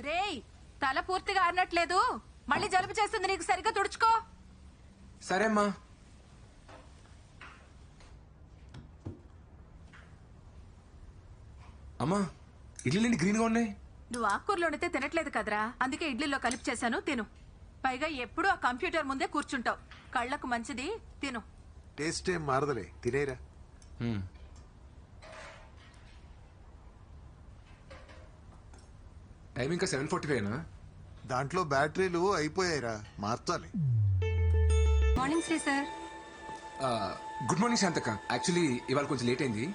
రేయ్, తల పూర్తిగా ఆరినట్లేదు. మళ్ళీ జలుబు చేస్తుంది, నీకు సరిగ్గా తుడుచుకో. సరే అమ్మా. అమ్మా, ఇడ్లీలేంటి గ్రీన్ గా ఉన్నాయి? నువ్వు ఆకుకూరలు వండితే తినట్లేదు కదరా, అందుకే ఇడ్లీలో కలిపి చేశాను, తిను. పైగా ఎప్పుడూ ఆ కంప్యూటర్ ముందే కూర్చుంటావు, కళ్ళకు మంచిది, తిను. టేస్ట్ ఏం మారదలే, తినేరా. టైం ఇంకా 7:45 దాంట్లో బ్యాటరీలు అయిపోయాయిరా, మార్చాలి. Morning Sri sir. Good morning శాంతక్క. యాక్చువల్లీ ఇవాళ కొంచెం లేట్ అయింది.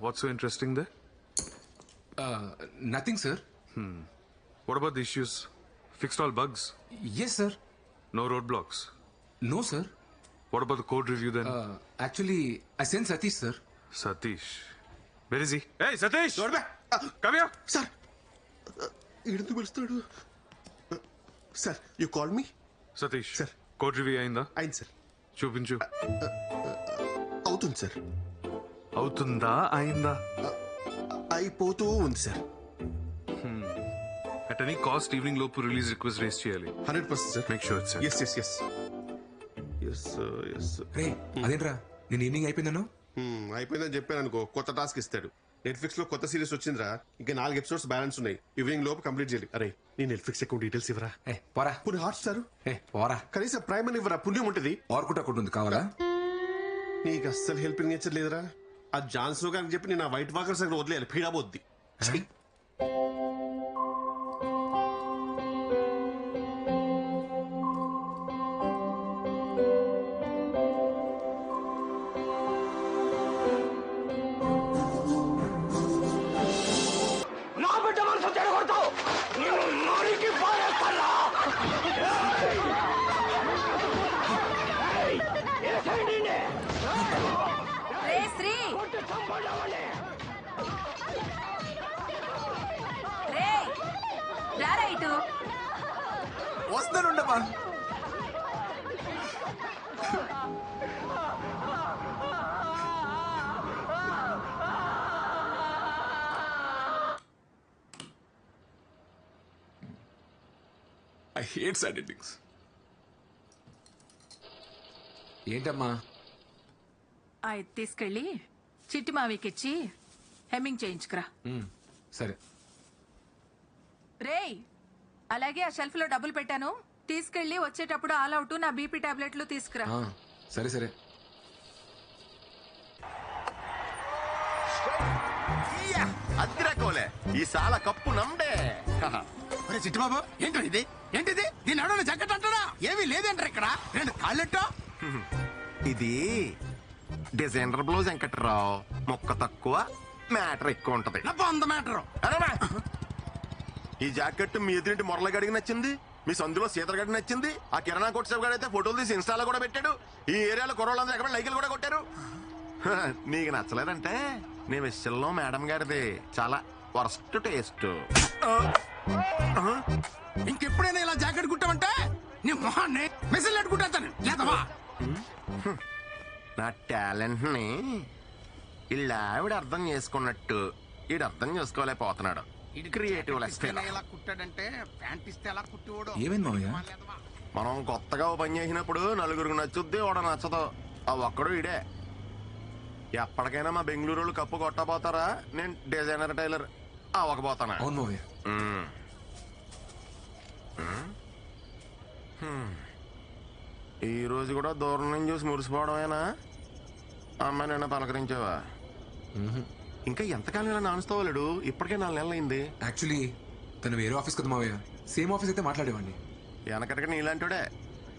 What's so interesting there? Nothing sir. What about the issues? Fixed all bugs? Yes sir. No roadblocks? No sir. What about the code review then? Actually I send Satish sir. Satish. Where is he? Hey, Satish! Come here! Sir ఎందుకు పిలుస్తాడు? Sir you call me? Satish. Sir. Code review అయిందా? అయింది sir. చూపించు. అవుతుంది sir. అవుతుందా అయిందా? అయిపోతూ ఉంది సార్. At any cost ఈవినింగ్ లోపు రిలీజ్ రిక్వెస్ట్ రేస్ చేయాలి. 100% sir. Make sure it's set. Yes yes yes yes yes. రే, అదేంట్రా నేను ఈవినింగ్ అయిపోయిందను? అయిపోయిందని చెప్పాను అనుకో, కొత్త టాస్క్ ఇస్తాడు. నెట్ఫ్లిక్స్ లో కొత్త సిరీస్ వచ్చిందిరా, ఇంకా 4 ఎపిసోడ్స్ బ్యాలెన్స్ ఉన్నాయి. ఈవినింగ్ లోపు కంప్లీట్ చేయాలి. అరే నీ నెట్ఫ్లిక్స్ అకౌంట్ డీటెయిల్స్ ఇవ్వరా? పోరా. పుణ్య హాట్ స్టార్ పోరా. కనీసం ప్రైమ్ అని ఇవ్వరా, పుణ్యం ఉంటుంది. ఆర్కుట్ అకౌంట్ ఉంది, కావాలా? నీకు అస్సలు హెల్పింగ్ నేచర్ లేదురా. ఆ జాన్సన్ గారికి చెప్పి నేను ఆ వైట్ వాకర్స్ దగ్గర వదిలేయాలి, పీడాబోద్ది. రే శ్రీ, రే రారా ఇటు. వస్తానుండమ్మా. I hate sad endings. ఏంటమ్మా? ఇది తీసుకెళ్ళి చిట్టి మావికిచ్చి హెమ్మింగ్ చేయించుకురా. సరే. రేయ్, అలాగే ఆ షెల్ఫ్ లో డబ్బులు పెట్టాను, తీసుకెళ్ళి వచ్చేటప్పుడు ఆల్ అవుట్ నా బీపీ టాబ్లెట్లు తీసుకురా. సరే సరే. అద్దిరకోలే ఈ సాల కప్పు నమ్డే. చిట్టుబాబు ఏంటో ఇది? ఏంటిది? దీని ఎవడన్నా జగ్గట్ అంటారా? ఏమీ లేదంటారు ఇక్కడ. రెండు కాళ్ళెట్టో. ఇది డిజైనర్ బ్లౌజ్ వెంకట్రావు, మొక్క తక్కువ మ్యాటర్ ఎక్కువ ఉంటది. వంద మ్యాటర్. ఈ జాకెట్ మీ ఎదురింటి మురళగడికి నచ్చింది, మీ సందులో సీతరగడికి నచ్చింది, ఆ కిరాణా కొట్టు గడి అయితే ఫోటోలు తీసి ఇన్స్టాలో కూడా పెట్టాడు, ఈ ఏరియాలో కుర్రోళ్ళందరూ ఎక్కడ లైకులు కూడా కొట్టారు. నీకు నచ్చలేదంటే నీ విషయంలో మేడం గారిది చాలా వర్స్ట్ టేస్ట్. ఇంకెప్పుడైనా ఇలా జాకెట్ కుట్టామంటే నీ మొహాన్ని మెసేజ్ పెట్టుకుంటాను లేదవా? నా టాలెంట్ ని ఇలా ఆవిడ అర్థం చేసుకున్నట్టు ఈడు అర్థం చేసుకోలేకపోతున్నాడు. క్రియేటివ్ ఇలా కుట్టాడంటే ప్యాంట్ ఇస్తే ఎలా కుట్టివాడు? ఏమైంది మావయ్య? మనం కొత్తగా ఓ పని చేసినప్పుడు నలుగురికి నచ్చుద్ది, వాడు నచ్చదు. ఆ ఒక్కడు ఇడే. ఎప్పటికైనా మా బెంగళూరు వాళ్ళు కప్పు కొట్టబోతారా, నేను డిజైనర్ టైలర్ అవ్వకపోతానా? అవును మావయ్య. ఈ రోజు కూడా దూరం నుంచి చూసి మురిసిపోవడమేనా? అమ్మాయి నిన్న పలకరించావా? ఇంకా ఎంతకాలం ఇలా నానుస్తావాలేడు? ఇప్పటికే 4 నెలలు అయింది. యాక్చువల్లీ తను వేరే ఆఫీస్ కదా మావయ్య, సేమ్ ఆఫీస్ అయితే మాట్లాడేవాడిని. వెనకటికి నీలాంటిడే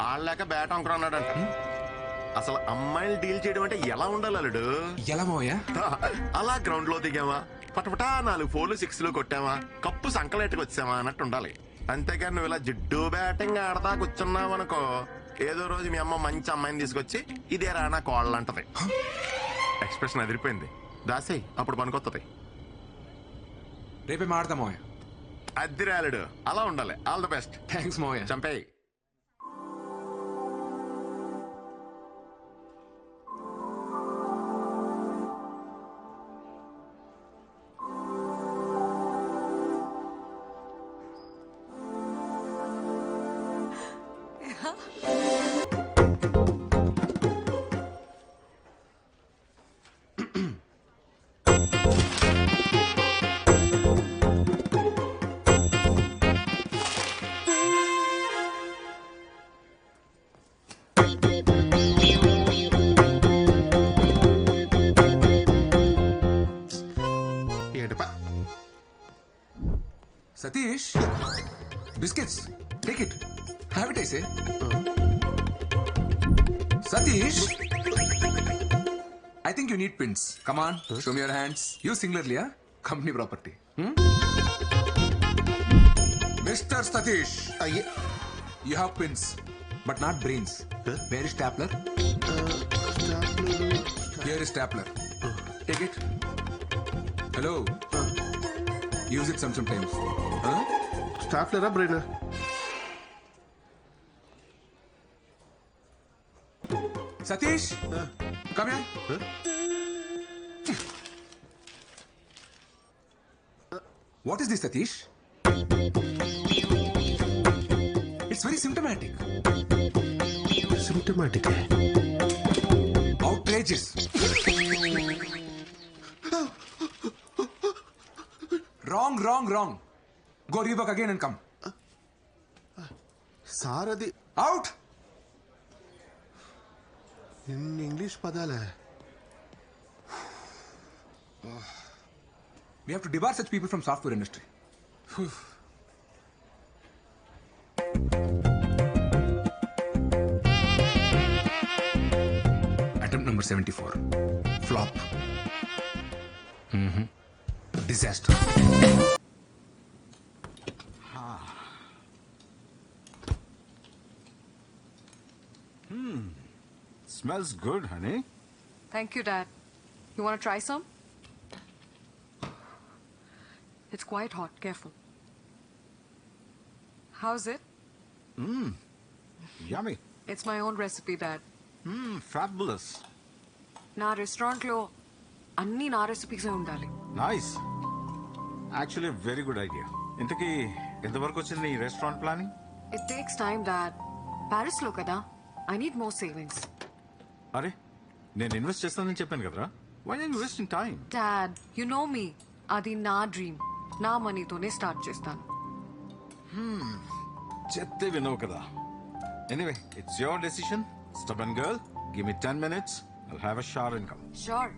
ఆడలేక బ్యాట్ అంకుర అన్నాడంట. అసలు అమ్మాయిలు డీల్ చేయడం అంటే ఎలా ఉండాలి అల్లుడు? ఎలా మావయ్య? అలా గ్రౌండ్ లో దిగామా, పటపటా 4 4 6 కొట్టామా, కప్పు సంకలెట్టుకు వచ్చామా అన్నట్టు ఉండాలి. అంతేగాని నువ్వు ఇలా జిడ్డు బ్యాటింగ్ ఆడతా కూర్చున్నావు అనుకో, ఏదో రోజు మీ అమ్మ మంచి అమ్మాయిని తీసుకొచ్చి ఇదే రానా కోళ్ళు అంటది. ఎక్స్ప్రెషన్ అదిరిపోయింది. దాసేయ్, అప్పుడు పనికొత్తది. రేపే మాడతా మావయ్య. అద్దిరాలుడు అలా ఉండాలి. All the best. థ్యాంక్స్ మావయ్య. చంపేయ్. Satish, biscuits. Take it. Have it, I say. Satish, I think you need pins. Come on, show me your hands. You singularly, huh? Company property. Mr. Satish, అయ్యే you have pins, but not brains. Where is stapler? Here is stapler. Take it. Hello. Use it sometimes. Huh? స్టాఫ్లరా brain Satish, come here. What is this, Satish? It's very symptomatic. Symptomatic Outrageous. Wrong. Go rework again and come. Sir అది Out. ఇన్ని English పదాలే We have to debar such people from software industry. Attempt number 74. Flop. Disaster. Smells good, honey. Thank you, Dad. You want to try some? It's quite hot. Careful. How's it? Yummy. It's my own recipe, Dad. Fabulous. నా రెస్టారెంట్లో అన్ని నా రెసిపీసే ఉండాలి. Nice. Actually, very good idea. ఇంతకీ ఎంతవరకు వచ్చింది నీ restaurant planning? It takes time, Dad. ప్యారిస్లో కదా. I need more savings. అరే నేను ఇన్వెస్ట్ చేస్తానని చెప్పాను కదరా. Why are you wasting time? Dad, you know me. అది నా డ్రీమ్. నా మనీతోనే స్టార్ట్ చేస్తాను. చెప్తే వినవు కదా. Anyway, it's your decision. Stubborn girl, give me 10 minutes. I'll have a shower and come. Sure.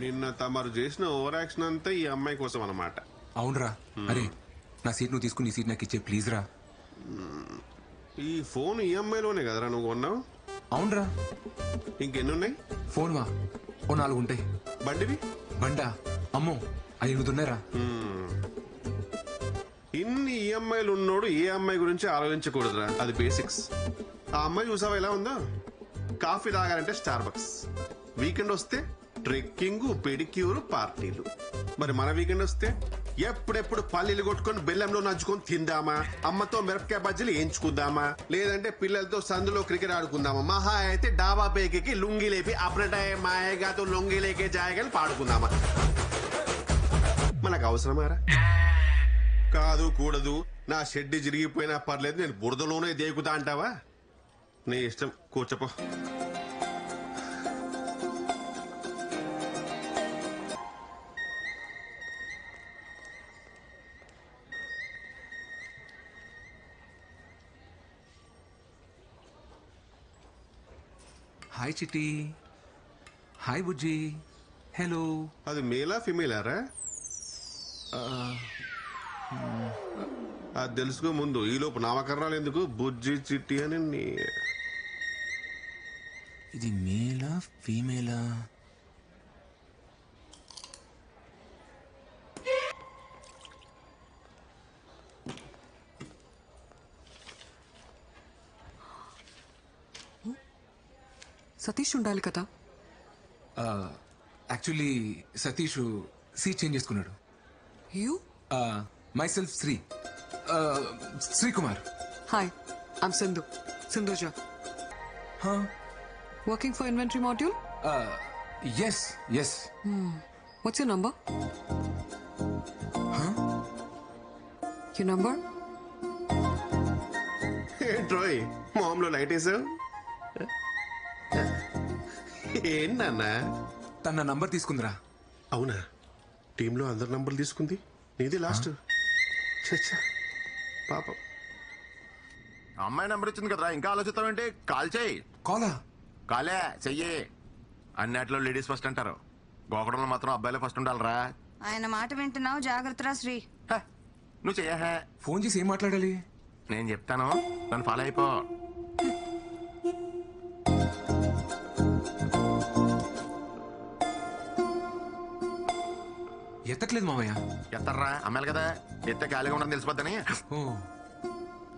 నిన్న తమరు చేసిన ఓవర్ యాక్షన్ అంతా ఈ అమ్మాయి కోసం అన్నమాట. అవునరా. అరే నా సీట్ నువ్వు తీసుకుని ఈ సీట్ నాకు ఇచ్చే ప్లీజ్ రా. ఈ ఫోన్ ఈఎంఐలోనే కదరా నువ్వు కొన్నావు? అవునరా. ఇంకెన్ని ఉన్నాయి? ఫోన్ వా ఓ 4 ఉంటాయి. బండివి? బండా అమ్మో 5 ఉన్నాయిరా. ఇన్ని ఈఎంఐలు ఉన్నోడు ఏ అమ్మాయి గురించి ఆలోచించకూడదురా. అది బేసిక్స్. ఆ అమ్మాయి చూసావా ఎలా ఉందో? కాఫీ తాగాలంటే స్టార్ బక్స్, వీకెండ్ వస్తే ట్రెక్కింగ్, పెడిక్యూర్, పార్టీలు. మరి మన వీకెండ్ వస్తే ఎప్పుడెప్పుడు పల్లీలు కొట్టుకొని బెల్లంలో నంచుకొని తిందామా, అమ్మతో మిరపకాయ బజ్జీలు వేయించుకుందామా, లేదంటే పిల్లలతో సందులో క్రికెట్ ఆడుకుందామా, మహా అయితే డాబా పేకి లుంగి లేపి అప్రటాయ మాయగాతో లొంగి లేకే జాయగాని పాడుకుందామా. మనకు అవసరమారా? కాదు కూడదు, నా షెడ్ జరిగిపోయినా పర్లేదు, నేను బురదలోనే దేకుతా అంటావా? నీ ఇష్టం, కూర్చోపో. హాయ్ చిట్టి. హాయ్ బుజ్జి. హలో. అది మేలా ఫిమేలారా? అది తెలుసుకో ముందు. ఈలోపు నామకరణాలు ఎందుకు? బుజ్జి చిట్టి అని ఇది మేలా ఫీమేలా? సతీష్ ఉండాలి కదా. యాక్చువల్లీ సతీష్ సీట్ చేంజ్ చేసుకున్నాడు. You? Myself Srikumar. Hi, I'm Sindhu. Sindhuja. Working for inventory module? Yes. What's your number? Your number? ఏంట్రోయ్ మొహంలో లైట్ వేసావు? ఏంటన్నా? తన నంబర్ తీసుకుందిరా. అవునా? టీంలో అందరి నంబర్లు తీసుకుంది, నీది లాస్ట్. చచ్చా పాపం. అమ్మాయి నెంబర్ ఇచ్చింది కదరా, ఇంకా ఆలోచిస్తావేంటి? కాల్ చేయి. కాలా? కాలే చెయ్యి. అన్నిట్లో లేడీస్ ఫస్ట్ అంటారు, గోకడంలో మాత్రం అబ్బాయిలే ఫస్ట్ ఉండాలరా. ఆయన మాట వింటున్నావు, జాగ్రత్తరా శ్రీ. నువ్వు చెయ్యహే. ఫోన్ చేసి ఏం మాట్లాడాలి? నేను చెప్తాను, నన్ను ఫాలో అయిపో. ఎత్తట్లేదు మామయ్య. ఎత్తర్రా, అమ్మాయిలు కదా, ఎత్తే ఖాళీగా ఉండని తెలిసిపోద్దని. ఓ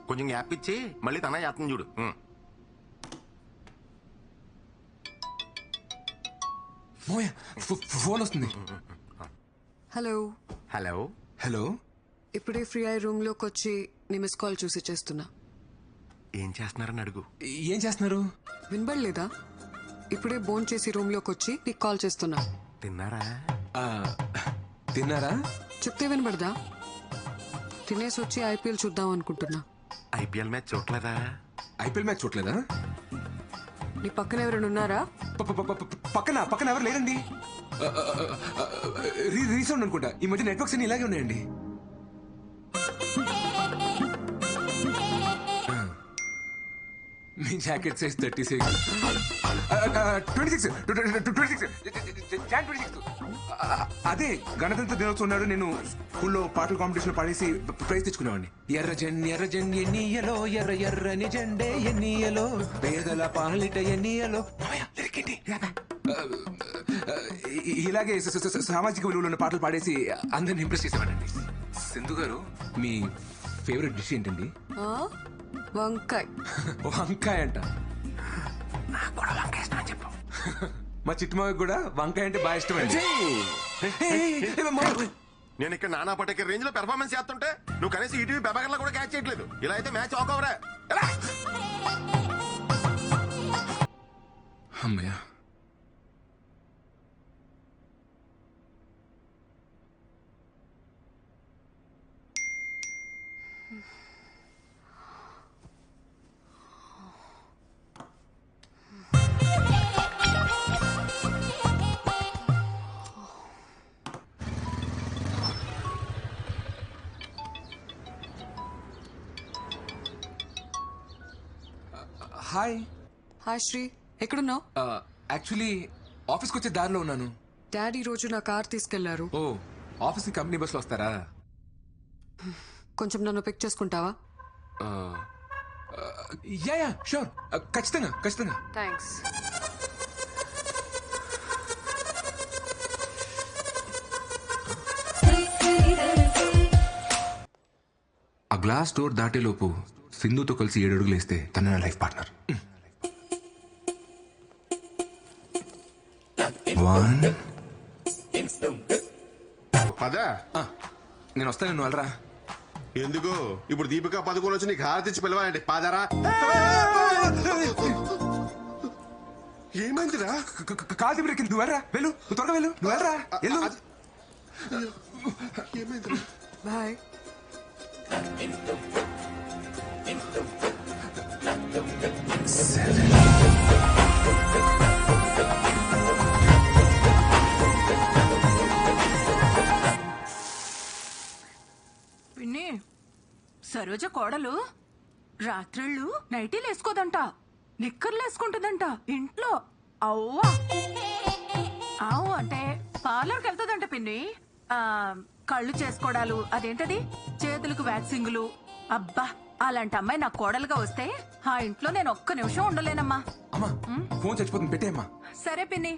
కొంచెం గ్యాప్ ఇచ్చి మళ్ళీ తన చేస్తుంది చూడు. మామయ్య ఫోన్ వస్తుంది. హలో. హలో. హలో. ఇప్పుడే ఫ్రీ అయ్యి రూమ్ లోకి వచ్చి నీ మిస్ కాల్ చూసి చేస్తున్నా. ఏం చేస్తున్నారని అడుగు. ఏం చేస్తున్నారు? వినబడలేదా? ఇప్పుడే బోన్ చేసి రూమ్ లోకి వచ్చి నీకు కాల్ చేస్తున్నా. తిన్నారా? ఆ, తిన్నారా? చెప్తే వినబడదా? తినేసి వచ్చి ఐపీఎల్ చూద్దాం అనుకుంటున్నా. ఐపీఎల్ మ్యాచ్ చూడలేదా? ఐపీఎల్ మ్యాచ్ చూడలేదా? నీ పక్కన ఎవరైనా ఉన్నారా? పక్కన పక్కన ఎవరు లేరండి. రీసౌండ్ అనుకుంటా. ఈ మధ్య నెట్వర్క్స్ అన్ని ఇలాగే ఉన్నాయండి. మీ జాకెట్ సైజ్ 36. 26. అదే గణతంత్ర దినోత్సవం నాడు నేను స్కూల్లో పాటల కాంపిటీషన్ పాడేసి ప్రైజ్ తెచ్చుకునేవాడిని. ఎర్ర జెండ ఎన్నియలో, ఎర్ర ఎర్రని జెండే ఎన్నియలో, పేదల పాలిట ఎన్నియలో. ఇలాగే సామాజిక విలువలు ఉన్న పాటలు పాడేసి అందరిని ఇంప్రెస్ చేసేవాడండి. సింధు గారు, మీ ఫేవరెట్ డిష్ ఏంటండి? వంకాయ్. వంకాయ అంట. నాకు కూడా వంకాయ ఇష్టం అని చెప్పు. మా చిట్టుమాకి కూడా వంకాయ అంటే బాగా ఇష్టం అండి. నేను ఇక్కడ నానా పటేకర్ రేంజ్ లో పెర్ఫార్మెన్స్ చేస్తుంటే నువ్వు కనీసం ఈటీవీ బెబగర్లో కూడా క్యాచ్ చేయట్లేదు. ఇలా అయితే మ్యాచ్ ఆకోవరా. అమ్మయ్య. హాయ్. హాయ్ శ్రీ, ఎక్కడున్నావు? యాక్చువల్లీ ఆఫీస్కి వచ్చే దారిలో ఉన్నాను. డాడీ రోజు నా కార్ తీసుకెళ్లారు. ఓ, ఆఫీస్కి కంపెనీ బస్సులో వస్తారా? కొంచెం నన్ను పిక్ చేసుకుంటావా? యా షూర్, ఖచ్చితంగా ఖచ్చితంగా. థ్యాంక్స్. ఆ గ్లాస్ డోర్ దాటేలోపు సింధుతో కలిసి 7 అడుగులు వేస్తే తన నా లైఫ్ పార్ట్నర్. 1. పదా నేను వస్తాను, నువ్వు వెళ్ళరా. ఎందుకు? ఇప్పుడు దీపిక పదుకొని వచ్చి నీకు హారతిచ్చి పిలవాలంటే పాదరా. ఏమైందిరా? కాదు బ్రేక్, నువ్వు వెళ్ళరా, వెళ్ళు, నువ్వు త్వరగా వెళ్ళు, నువ్వు వెళ్ళరా, వెళ్ళు. ఏమైందిరా? బాయ్. పిన్ని, సరోజ కోడలు రాత్రిళ్ళు నైటీలు వేసుకోదంట, నిక్కర్లు వేసుకుంటుందంట ఇంట్లో. అవ్వా అవు అంటే పార్లర్కి వెళ్తుందంట పిన్ని. కళ్ళు చేసుకోవడాలు, అదేంటది, చేతులకు వ్యాక్సింగులు. అబ్బా, అలాంటి అమ్మాయి నా కోడలుగా వస్తే ఆ ఇంట్లో నేను ఒక్క నిమిషం ఉండలేనమ్మా. అమ్మా ఫోన్ చచ్చిపోతుంది, పెట్టేయమ్మా. సరే పిన్ని,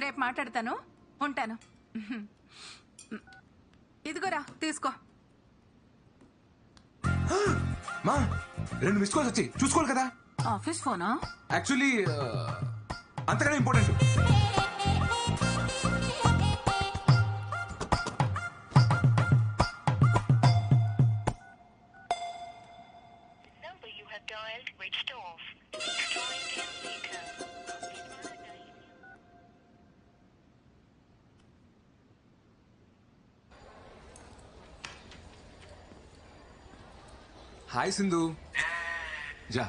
రేపు మాట్లాడతాను, ఉంటాను. ఇదిగోరా తీసుకో. మా 2 మిస్ కాల్స్ వచ్చి చూసుకోవాలి కదా. ఆఫీస్ ఫోనా? యాక్చువల్లీ అంతకన్నా ఇంపార్టెంట్. హాయ్ సింధు. జా.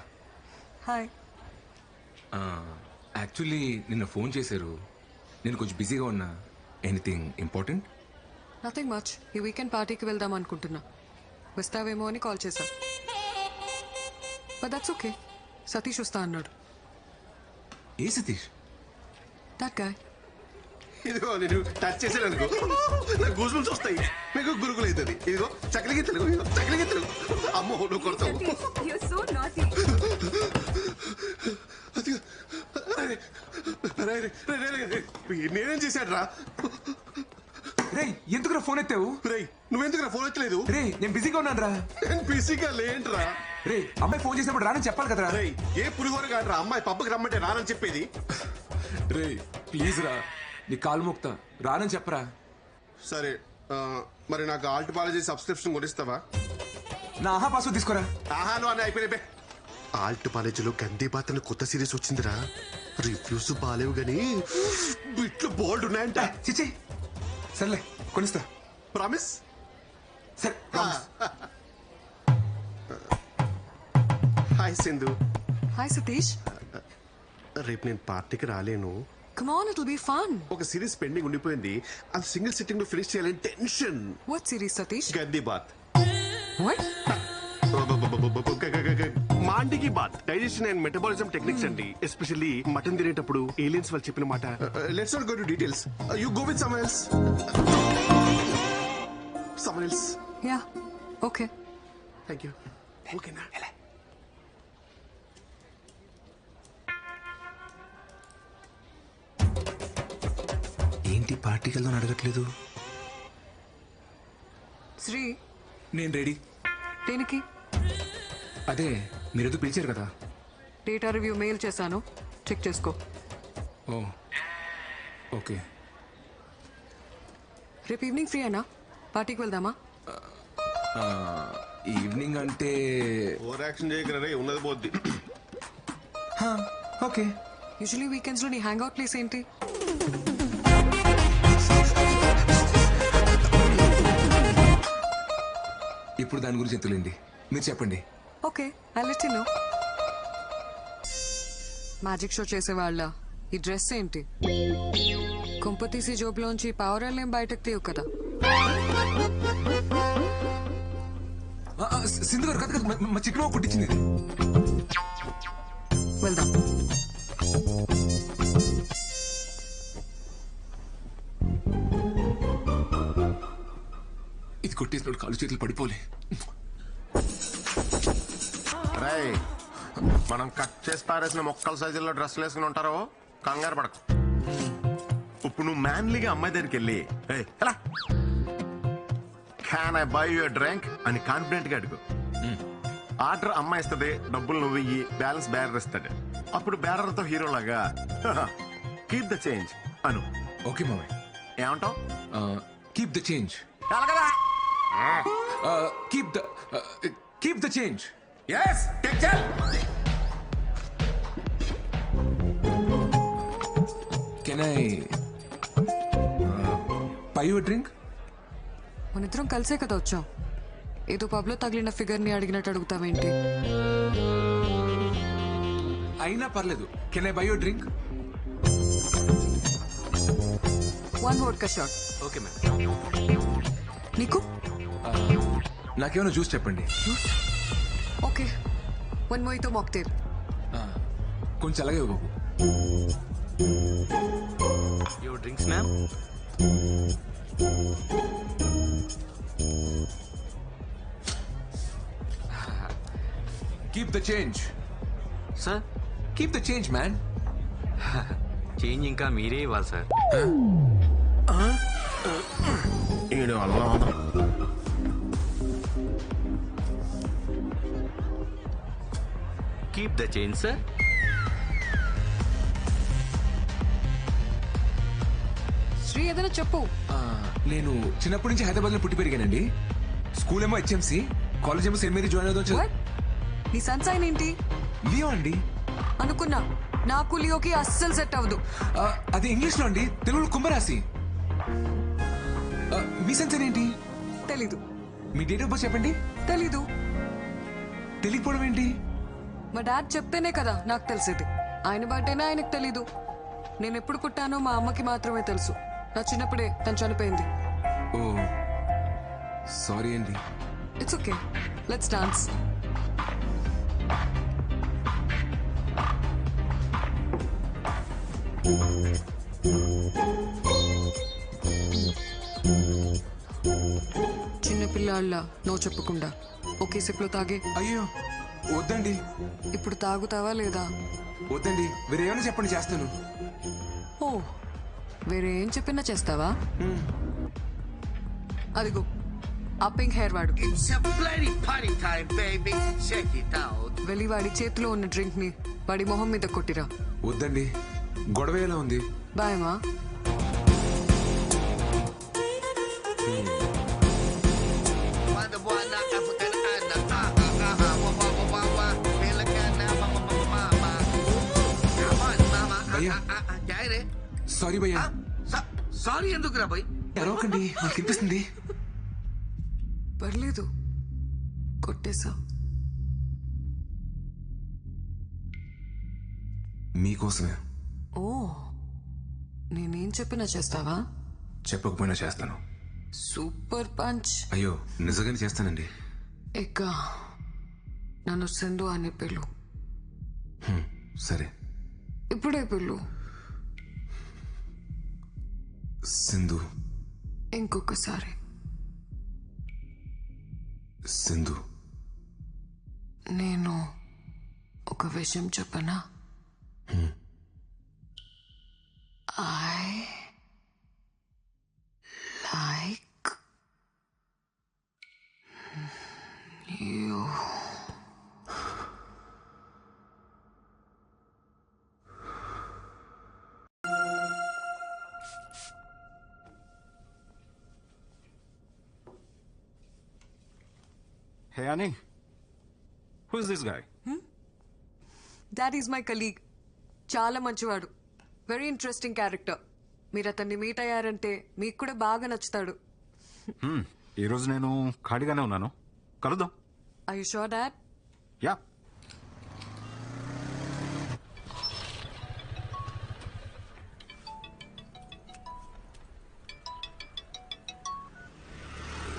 హాయ్. యాక్చువల్లీ నిన్న ఫోన్ చేశారు, నేను కొంచెం బిజీగా ఉన్నా. Anything important? Nothing much. ఈ వీకెండ్ పార్టీకి వెళ్దాం అనుకుంటున్నా. వస్తావేమో అని కాల్ చేశా. But that's okay. సతీష్ వస్తా అన్నాడు. ఏ సతీష్? That guy. ఇదిగో నేను టచ్ చేసాను అనుకో నాకు గూజులు వస్తాయి, మీకు గురుగులు అవుతుంది. ఇదిగో చక్కలికి తెలుగు, చక్కలికి తెలుగు. అమ్మో నువ్వు కొడతావు. అదిగో, అరే, అరే, అరే, అరే, అరే, నేనేం చేశాడు రా? రేయ్ ఎందుకురా ఫోన్ ఎత్తావు? రేయ్ నువ్వెందుకు ఫోన్ వచ్చలేదు? రే నేను బిజీగా ఉన్నాను రా. నేను బిజీగా లేంట్రా. రే అమ్మాయి ఫోన్ చేసినప్పుడు రానని చెప్పాలి కదరా. రేయ్ ఏ పులిహోర కాదురా అమ్మాయి పబ్బకి రమ్మంటే రానని చెప్పేది. రే ప్లీజ్ రా, నీ కాలు మోక్తా, రానని చెప్పరా. సరే మరి నాకు ఆల్ట్ పాలజీ సబ్స్క్రిప్షన్ కొనిస్తావా? నా ఆహా పాస్వర్డ్ తీసుకోరా. ఆహాను అని అయిపోయినాయి. ఆల్ట్ కాలేజీలో గందే బాత్ కొత్త సిరీస్ వచ్చిందిరా. రివ్యూస్ బాలేవు గానీ బిట్లు బోల్డ్ ఉన్నాయంట. చిచ్చి సర్లే కొనిస్తా. ప్రామిస్? సరే promise. Hi Sindhu. Hi Satish. రేపు నేను పార్టీకి రాలేను. Come on, it'll be fun. ఒక సిరీస్ పెండింగ్ ఉండిపోయింది, అది సింగిల్ సిట్టింగ్ లో ఫినిష్ చేయాలని టెన్షన్. What series, Satish? గంది బాత్. What? మాండికి బాత్ డైజెషన్ అండ్ మెటబాలిజం టెక్నిక్స్ అండి. ఎస్పెషల్లీ మటన్ తినేటప్పుడు ఏలియన్స్ వాళ్ళు చెప్పిన మాట. Let's not go to details. You go with someone else. Someone else. Yeah. Okay. Thank you. ఓకేనా? ఏంటి పార్టీకి వెళ్దాం అడగట్లేదు? శ్రీ, నేను రెడీ. దేనికి? అదే మీరేదో పిలిచారు కదా. డేటా రివ్యూ మెయిల్ చేశాను, చెక్ చేసుకో. ఓ ఓకే. రేపు ఈవినింగ్ ఫ్రీ అయినా పార్టీకి వెళ్దామా? ఈవినింగ్ అంటే ఓవర్ యాక్షన్ చేయగలరా రే, ఉన్నది పోద్ది. ఓకే. యూజువలీ వీకెండ్స్ లో నీ హ్యాంగ్ అవుట్ ప్లేస్ ఏంటి? ఇప్పుడు దాని గురించి ఎంతలేండి, మీరు చెప్పండి. Okay, I let you know. Magic show చేసేవాళ్ళ ఈ డ్రెస్ ఏంటి? కొంపతీసి జోబులోంచి పావురాలేం బయటకు తీయవు కదా? సింధు గారు కదా మా చికెన్ కుట్టించింది. వెళ్దాం. ఇది కొట్టేసినప్పుడు కాలు చేతులు పడిపోలే. రేయ్, మనం కట్ చేసి పారేసిన మొక్కల సైజుల్లో డ్రెస్సులు వేసుకుని ఉంటారో కంగారు పడకు. ఇప్పుడు నువ్వు మ్యాన్లీగా అమ్మాయి దగ్గరికి వెళ్ళి can I buy your drink అని కాన్ఫిడెంట్ గా అడుగు. ఆర్డర్ అమ్మాయి ఇస్తుంది, డబ్బులు నువ్వు ఇయ్యి, బ్యాలెన్స్ బ్యారర్ ఇస్తాడు. అప్పుడు బ్యారర్ తో హీరో లాగా కీప్ ద చేంజ్ అను. ఓకే మామయ్య. ఏమంటావు? Keep the change. ఎలాగదా? Keep the change. Yes, take care. Can I buy your drink? మనిద్దరం కలిసే కదా వచ్చాం, ఏదో పబ్ లో తగిలిన ఫిగర్ ని అడిగినట్టు అడుగుతావేంటి? అయినా పర్లేదు. Can I buy your drink? 1 vodka shot. Okay ma'am. నీకు? నాకేమైనా జ్యూస్ చెప్పండి. Okay, 1 mojito mocktail. కొంచెం అలాగే బాబు. Your drinks ma'am. Keep the change. Sir, keep the change man. Change ఇంకా మీరే ఇవ్వాలి sir. Keep the change sir. Sri, ఏదైనా చెప్పు. నేను చిన్నప్పటి నుంచి హైదరాబాద్ లో పుట్టి పెరిగానండి. స్కూల్ ఏమో HMC, కాలేజ్ ఏమో సెయింట్ మేరీ జాయిన్ అవుతాం. What? నీ సన్సైన్ ఏంటి? లియో అండి. అనుకున్నా, నాకు లియోకి అస్సలు సెట్ అవ్వదు. అది ఇంగ్లీష్ లో అండి, తెలుగులో కుంభరాశి. మీ సెన్సర్ ఏంటి? తెలీదు. మీ డేట్ ఆఫ్ బర్త్ చెప్పండి. తెలీదు. తెలియకపోవడం ఏంటి? మా డాడ్ చెప్తేనే కదా నాకు తెలిసేది. ఆయన బర్త్డేనే ఆయనకు తెలీదు. నేను ఎప్పుడు పుట్టానో మా అమ్మకి మాత్రమే తెలుసు. నా చిన్నప్పుడే తను చనిపోయింది. ఓ సారీ అండి. It's okay, let's dance. చిన్నపిల్లాళ్ళ నో చెప్పకుండా ఒకే సిప్లో తాగే. అయ్యో వద్దండి, ఇప్పుడు తాగుతావా లేదా? వద్దండి, వేరేమైనా చెప్పండి చేస్తాను. ఓ, వేరే ఏం చెప్పినా చేస్తావా? అదిగో ఆ పింక్ హెయిర్ వాడు. It's a bloody party time, baby. Check it out. వెళ్ళి వాడి చేతిలో ఉన్న డ్రింక్ ని వాడి మొహం మీద కొట్టిరా. వద్దండి, గొడవ ఎలా ఉంది? బాయమా. Manda boa na African Ana. Wa wa wa wa wa. Pela cana, mama mama mama. Come on, mama. భయ్యా. क्या है रे? సారీ భయ్యా. సారీ ఎందుకురా భయ్? ఎరవకండి, నాకు అనిపిస్తుంది. పర్లేదు, కొట్టేశా. మీకోసమే. ఓ, నేనేం చెప్పినా చేస్తావా? చెప్పకపోయినా చేస్తాను. Super punch. అయ్యో నిజంగానే చేస్తానండి. ఇక నన్ను సింధు అని పిలు. సరే. ఇప్పుడే పిలు. సింధు. ఇంకొకసారి. సింధు. నేను ఒక విషయం చెప్పనా? I like you. Hey, Annie. Who's this guy? That is my colleague. చాలా మంచివాడు. Very interesting character. మీరు అతన్ని మీట్ అయ్యారంటే మీకు కూడా బాగా నచ్చుతాడు. ఈరోజు నేను ఖాళీగానే ఉన్నాను, కలుద్దాం. Are you sure, Dad? Yeah.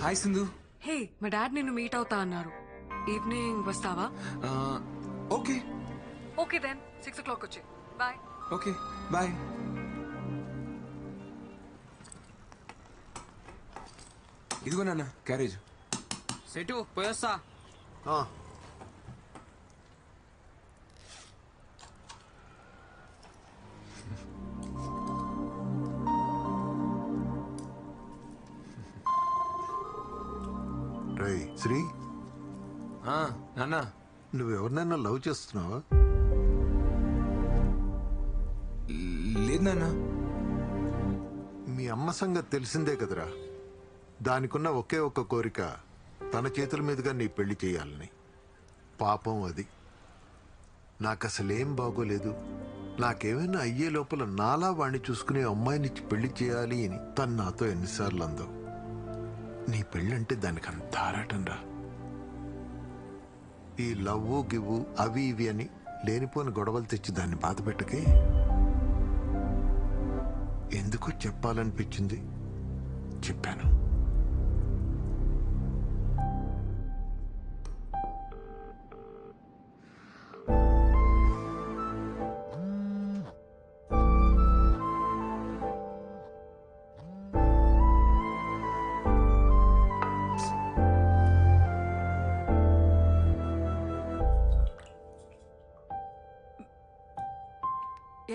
Hi Sindhu. Hey, మా డాడ్ నిన్ను మీట్ అవుతా అన్నారు. ఈవినింగ్ వస్తావా? ఓకే. ఓకే దెన్ 6 o'clock వచ్చి. బాయ్. Okay bye. ఇదిగో నాన్న క్యారేజ్. సెటు పోయొస్తా. రై శ్రీ, నాన్న. నువ్వెవరినైనా లవ్ చేస్తున్నావా? లేదు నాన్న. మీ అమ్మ సంగతి తెలిసిందే కదరా. దానికున్న ఒకే ఒక్క కోరిక తన చేతుల మీదుగా నీ పెళ్లి చేయాలని. పాపం అది. నాకసలేం బాగోలేదు. నాకేమైనా అయ్యే లోపల నాలా వాణ్ణి చూసుకునే అమ్మాయినిచ్చి పెళ్లి చేయాలి అని తను నాతో ఎన్నిసార్లు అందో. నీ పెళ్ళంటే దానికి అంత ఆరాటం రా. ఈ లవ్వు గివ్వు అవి ఇవి అని లేనిపోని గొడవలు తెచ్చి దాన్ని బాధ పెట్టకే. ఎందుకో చెప్పాలనిపించింది, చెప్పాను.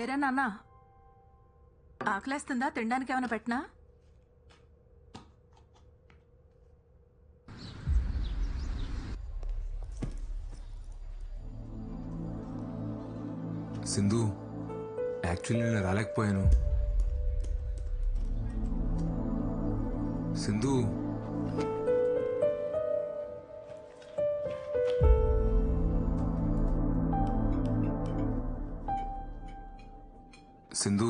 ఏరా నాన్న, ఆకలేస్తుందా? తినడానికి ఏమైనా పెట్టినా? సింధు, యాక్చువల్లీ నేను రాలేకపోయాను. సింధు. సింధు.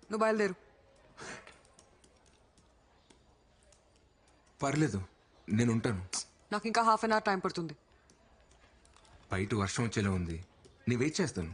నువ్వు బయలుదేరు. పర్లేదు, నేను ఉంటాను. నాకు ఇంకా హాఫ్ అన్ అవర్ టైం పడుతుంది. బయట వర్షం వచ్చేలా ఉంది, నీ వెయిట్ చేస్తాను.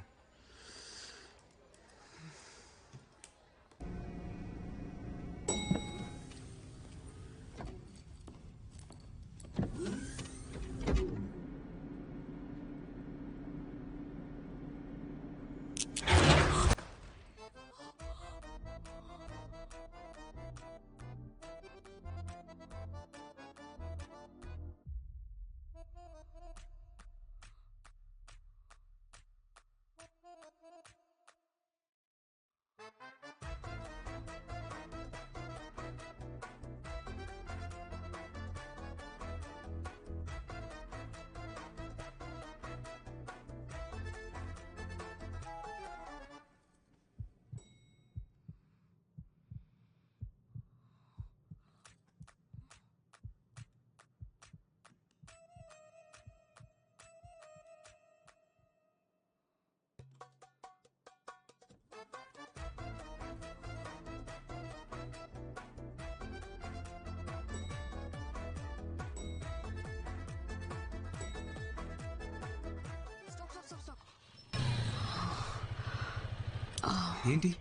ఏంటి?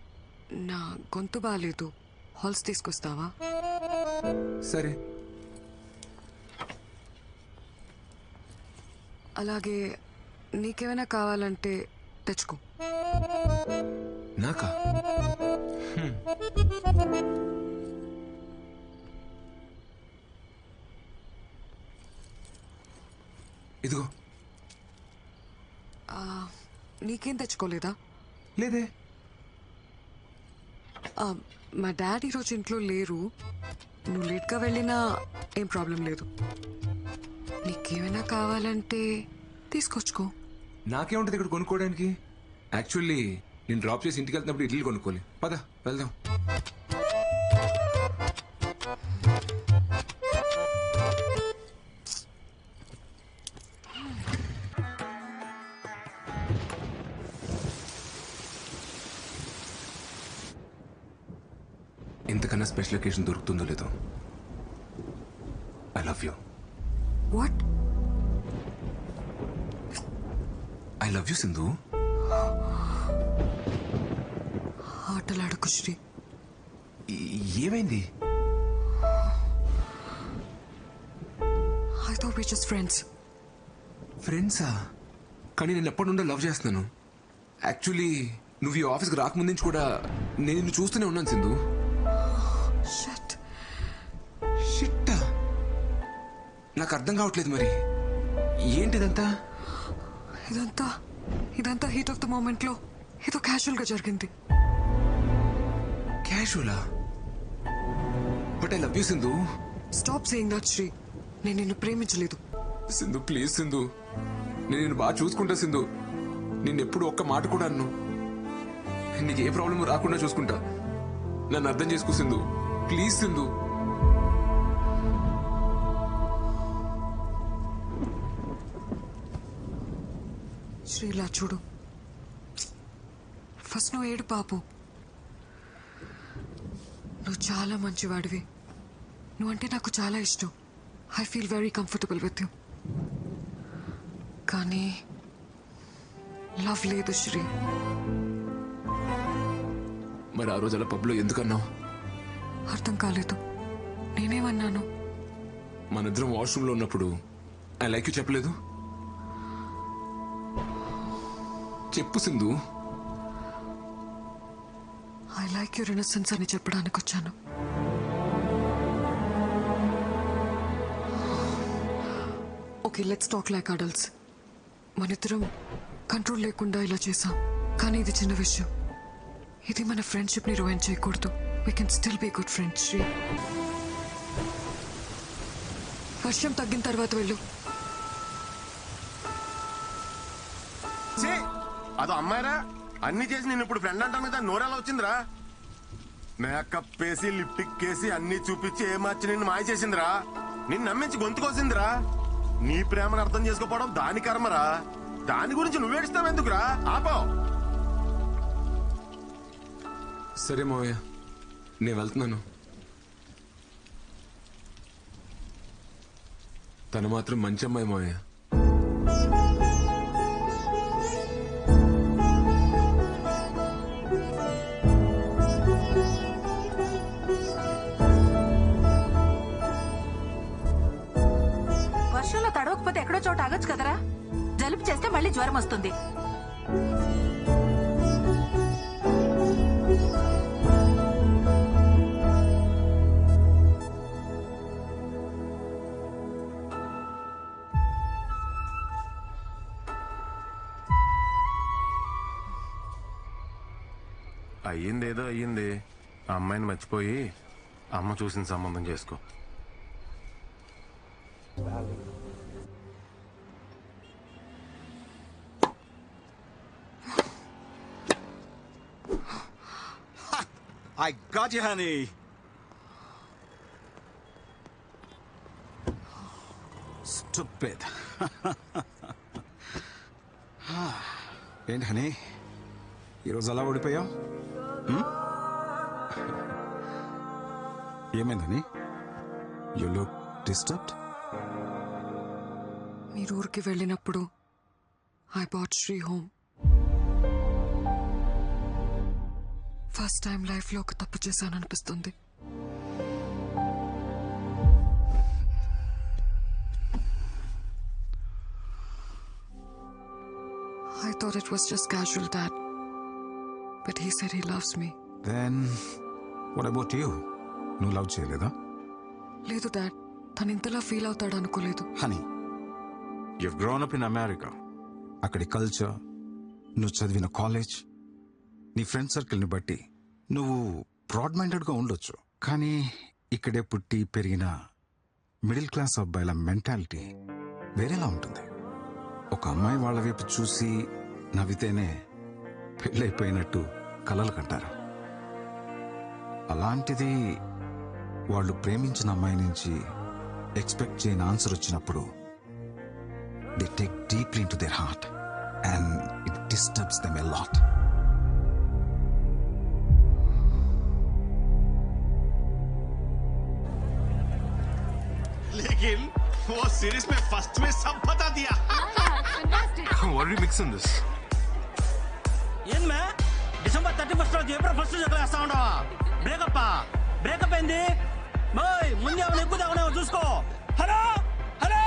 నా గొంతు బాగాలేదు, హాల్స్ తీసుకొస్తావా? సరే. అలాగే నీకేమైనా కావాలంటే తెచ్చుకో. నాకా? ఇదిగో. నీకేం తెచ్చుకోలేదా? లేదే. మా డాడీ ఈరోజు ఇంట్లో లేరు, నువ్వు లేట్గా వెళ్ళినా ఏం ప్రాబ్లం లేదు. నీకేమైనా కావాలంటే తీసుకొచ్చుకో. నాకేముంటది ఇక్కడ కొనుక్కోవడానికి? యాక్చువల్లీ నేను డ్రాప్ చేసి ఇంటికి వెళ్తున్నప్పుడు ఇడ్లీ కొనుక్కోవాలి. పద వెళ్దాం. ఇంతకన్నా స్పెషల్ ఒకేషన్ దొరుకుతుందో లేదో. I love you. What? I love you Sindhu. ఆటలాడకు శ్రీ. ఏమైంది? I thought we just friends. ఫ్రెండ్సా? కానీ నేను ఎప్పటి నుండో లవ్ చేస్తున్నాను. యాక్చువల్లీ నువ్వు ఈ ఆఫీస్కి రాకముందు నుంచి కూడా నేను నిన్ను చూస్తూనే ఉన్నాను సింధు. షట్. షిట్టా? నాకు అర్థం కావట్లేదు. మరి ఏంటిదంతా? ఇదంతా హీట్ ఆఫ్ ద మూమెంట్ లో ఏదో క్యాజువల్ గా జరిగింది. క్యాజువలా? But I love you Sindhu. Stop saying that Sri. నేను నిన్ను ప్రేమించలేదు. సింధు ప్లీజ్ సింధు, నేను నిన్ను బాగా చూసుకుంటా సింధు. నిన్ను ఎప్పుడు ఒక్క మాట కూడా అన్ను. నీకు ఏ ప్రాబ్లం రాకుండా చూసుకుంటా. నన్ను అర్థం చేసుకో సింధు, ప్లీజ్ సింధు. శ్రీలా చూడు, ఫస్ట్ నువ్వు ఏడు పాపు. నువ్వు చాలా మంచివాడివి. నువ్వంటే నాకు చాలా ఇష్టం. I feel very comfortable with you. కానీ లవ్ లేదు శ్రీ. మరి ఆ రోజు అలా పబ్లో ఎందుకన్నావు? అర్థం కాలేదు. నేనేమన్నాను? మనిద్దరం వాష్రూమ్లో ఉన్నప్పుడు ఐ లైక్ యూ చెప్పలేదు? చెప్పు Sindhu. I like your innocence అని చెప్పడానికి వచ్చాను. Okay, let's talk like adults. మనిద్దరం కంట్రోల్ లేకుండా ఇలా చేసాం, కానీ ఇది చిన్న విషయం. ఇది మన ఫ్రెండ్షిప్ ని రూయిన్ చేయకూడదు. We can still be good friends Sri. వర్షం తగ్గిన తర్వాత వెళ్ళు. అదో అమ్మాయిరా, అన్ని చేసి నేను ఇప్పుడు ఫ్రెండ్ అంటాను కదా, నోరెలా వచ్చిందిరా? మేకప్ వేసి లిప్టిక్ వేసి అన్ని చూపించి ఏ మార్చి నిన్ను మాయ చేసిందిరా. నిన్ను నమ్మించి గొంతుకోసిందిరా. నీ ప్రేమను అర్థం చేసుకోపోవడం దాని కర్మరా. దాని గురించి నువ్వేడుస్తావు ఎందుకురా? ఆపో. సరే మావయ్య, నేను వెళ్తున్నాను. తను మాత్రం మంచి అమ్మాయి మావయ్య. వర్షంలో తడవకపోతే ఎక్కడో చోట ఆగొచ్చు కదరా. జలుబు చేస్తే మళ్ళీ జ్వరం వస్తుంది. అయ్యిందేదో అయ్యింది. ఆ అమ్మాయిని మర్చిపోయి అమ్మ చూసిన సంబంధం చేసుకో. I got you, honey. Stupid. ఏంటి హనీ, ఈరోజు అలా ఓడిపోయావు? ఏమైందని? You look disturbed. మీరు ఊరికి వెళ్ళినప్పుడు I bought Sri home. First time life లో ఒక తప్పు చేశాననిపిస్తుంది. I thought it was just casual, Dad. But he said he loves me. Then, what about you? నువ్వు లవ్ చేయలేదా? లేదు డాడ్, తను ఇంతలా ఫీల్ అవుతాడు అనుకోలేదు. Honey, you've grown up in America. అక్కడి కల్చర్, నువ్వు చదివిన కాలేజ్, నీ ఫ్రెండ్ సర్కిల్ని బట్టి నువ్వు బ్రాడ్ మైండెడ్గా ఉండొచ్చు. కానీ ఇక్కడే పుట్టి పెరిగిన మిడిల్ క్లాస్ అబ్బాయిల మెంటాలిటీ వేరేలా ఉంటుంది. ఒక అమ్మాయి వాళ్ళ వైపు చూసి నవ్వితేనే పెళ్ళైపోయినట్టు కలలు కంటారు. అలాంటిది వాళ్ళు ప్రేమించిన అమ్మాయి నుంచి ఎక్స్పెక్ట్ చేయని ఆన్సర్ వచ్చినప్పుడు they take deeply in to their heart and it disturbs them a lot. लेकिन वो सीरीज में फर्स्ट में सब बता दिया. What are you mixing this? ఏం మే డిసెంబర్ 31 రోజు ఏప్రిల్ 1 జగలేస్తా ఉండవా? బ్రేకప్ ఏంది? బాయ్ ముందు ఏమైనా ఎక్కువ చూసుకో. Hello hello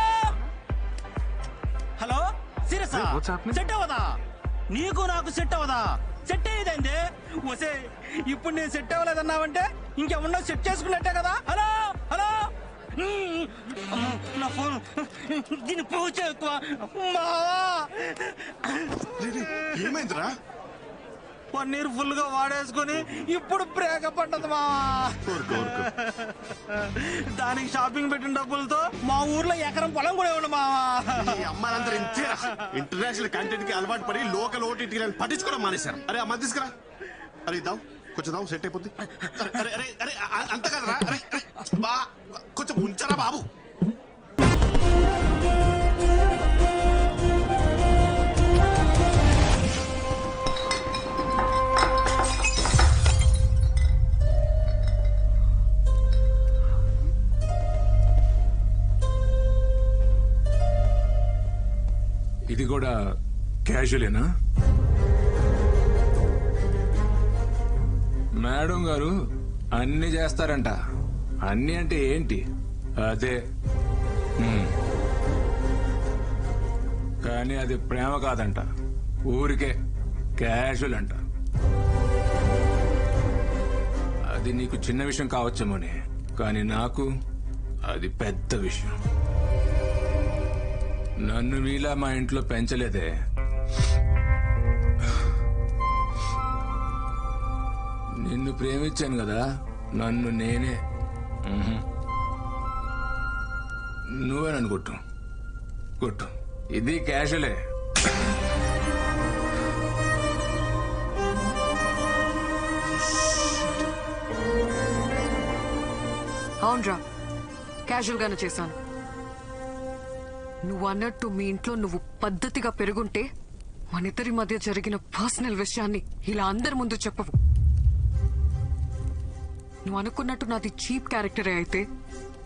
hello serious Hey, what's happening? Set అవ్వదా? నీకు నాకు సెట్ అవ్వదా? సెట్ అయ్యేదండి. వసే ఇప్పుడు నేను సెట్ అవ్వలేదన్నావంటే ఇంకేమన్నా సెట్ చేసుకున్నట్టే కదా. హలో హలో నా ఫోన్ దీన్ని పూజ ఎక్కువ. ఏమైందిరా? పన్నీర్ ఫుల్ గా వాడేసుకుని ఇప్పుడు బ్రేకప్ పడ్డది మా. దానికి షాపింగ్ పెట్టిన డబ్బులతో మా ఊర్లో ఎకరం పొలం కూడా ఇవ్వండి మావా. ఈ అమ్మాయిలందరూ ఇంతేరా. ఇంటర్నేషనల్ కంటెంట్ కి అలవాటు పడి లోకల్ ఓటీటీలను పట్టించుకోవడం మానేశారు. అరే అమ్మ తీసుకురా. అరే ఇద్దాం కొంచెం దాం సెట్ అయిపోద్ది. అరే అరే అరే అంత కదరా. అరే బా కొంచెం ఉంచరా బాబు. ఇది కూడా క్యాజువలేనా? మేడం గారు అన్ని చేస్తారంట. అన్ని అంటే ఏంటి? అదే కానీ అది ప్రేమ కాదంట, ఊరికే క్యాజువల్ అంట. అది నీకు చిన్న విషయం కావచ్చేమోనే, కానీ నాకు అది పెద్ద విషయం. నన్ను మీలా మా ఇంట్లో పెంచలేదే. నిన్ను ప్రేమించాను కదా, నన్ను నేనే. నువ్వే నన్ను కొట్టు. ఇది క్యాషువలే. అవునరా, క్యాజువల్ గానే చేశాను. నువ్వు అన్నట్టు మీ ఇంట్లో నువ్వు పద్ధతిగా పెరుగుంటే మన ఇద్దరి మధ్య జరిగిన పర్సనల్ విషయాన్ని ఇలా అందరి ముందు చెప్పవు. నువ్వు అనుకున్నట్టు నాది చీప్ క్యారెక్టరే అయితే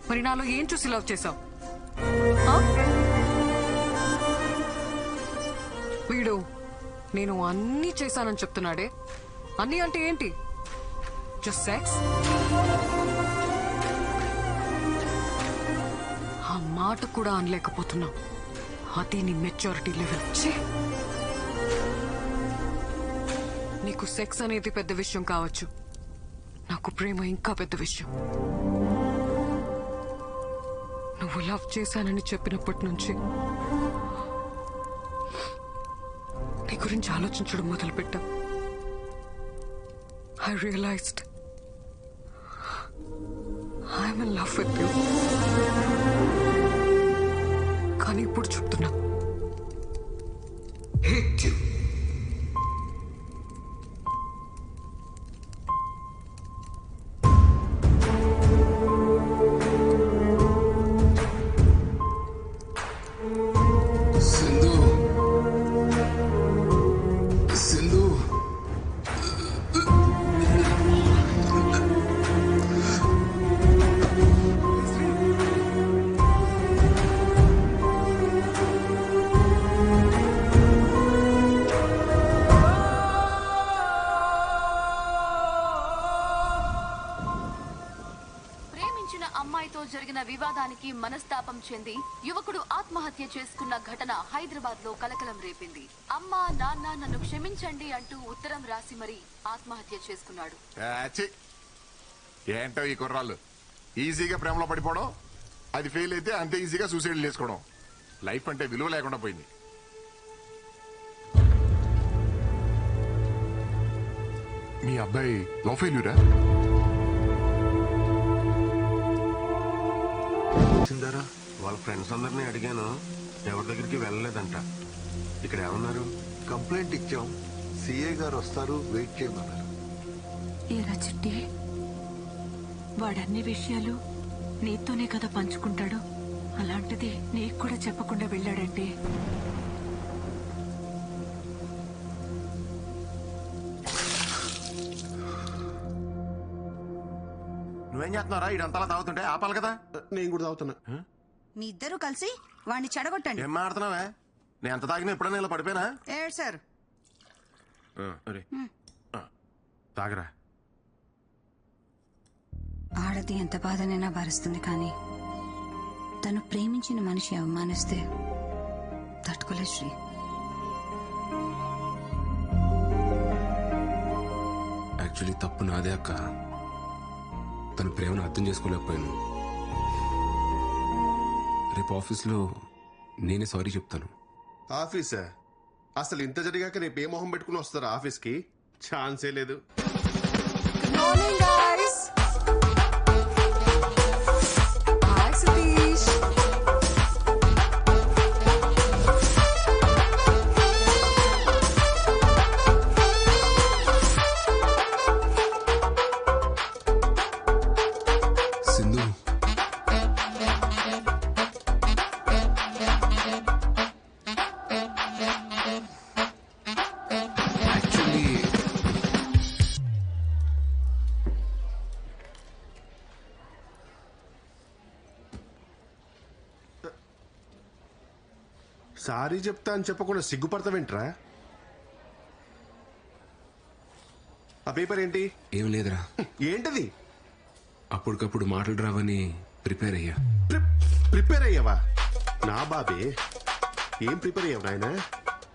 మరి నాలో ఏం చూసి లవ్ చేశావు? వీడు నేను అన్నీ చేశానని చెప్తున్నాడే. అన్నీ అంటే ఏంటి? Just sex? ఆ మాట కూడా అనలేకపోతున్నావు. అది నీ మెచ్యూరిటీ లెవెల్. నీకు సెక్స్ అనేది పెద్ద విషయం కావచ్చు, నాకు ప్రేమ ఇంకా పెద్ద విషయం. నువ్వు లవ్ చేశానని చెప్పినప్పటి నుంచి నీ గురించి ఆలోచించడం మొదలుపెట్టా. I realised I'm in love with you. కానీ ఇప్పుడు చెప్తున్నా, hate you. వివాదానికి మనస్తాపం చెంది యువకుడు ఆత్మహత్య చేసుకున్న ఘటన హైదరాబాద్ లో కలకలం రేపింది. అమ్మా నాన్న నన్ను క్షమించండి అంటూ ఉత్తరం రాసి మరీ ఆత్మహత్య చేసుకున్నాడు. ఏంటో ఈ కుర్రాళ్ళు ఈజీగా ప్రేమలో పడిపోవడం, అది ఫెయిల్ అయితే అంతే ఈజీగా సూసైడ్ చేసుకోవడం. లైఫ్ అంటే విలువ లేకుండా పోయింది. మీ అబ్బాయి లవ్ ఫెయిల్యూరా? వాళ్ళ ఫ్రెండ్స్ అందరినీ అడిగాను, ఎవరి దగ్గరికి వెళ్ళలేదంట. ఇక్కడ ఏమన్నారు? కంప్లైంట్ ఇచ్చాం, సిఏ గారు వస్తారు, వెయిట్ చేయమన్నారు. ఏరా చిట్టి, వాడన్ని విషయాలు నీతోనే కదా పంచుకుంటాడు. అలాంటిది నీకు కూడా చెప్పకుండా వెళ్ళాడంటే నువ్వేం చేస్తున్నారా? ఇదంతలా తాగుతుంటే ఆపాలి కదా. నేను కూడా తాగుతున్నా. మీ ఇద్దరు కలిసి వాడిని చెడగొట్టండి. ఏం మాడుతున్నావే? నేను ఎంత తాగినా ఎప్పుడైనా ఇలా పడిపోయినా? సార్ అరే తాగరా. ఆడది ఎంత బాధనైనా భరిస్తుంది, కానీ తను ప్రేమించిన మనిషి అవమానిస్తే తట్టుకోలేదు శ్రీ. యాక్చువల్లీ తప్పు నాదే అక్క. తన ప్రేమను అర్థం చేసుకోలేకపోయాను. రేపు ఆఫీస్లో నేనే సారీ చెప్తాను. ఆఫీసా? అసలు ఇంత జరిగాక రేపు ఏ మొహం పెట్టుకుని వస్తారా ఆఫీస్కి? ఛాన్సే లేదు. సింధు, యాక్చువల్లీ సారీ చెప్తా అని చెప్పకుండా సిగ్గుపడతావేంట్రా? ఆ పేపర్ ఏంటి? ఏం లేదురా. ఏంటది? అప్పటికప్పుడు మాటలు రావని ప్రిపేర్ అయ్యా. ప్రిపేర్ అయ్యావా? నా బాబే, ఏం ప్రిపేర్ అయ్యావు నాయన?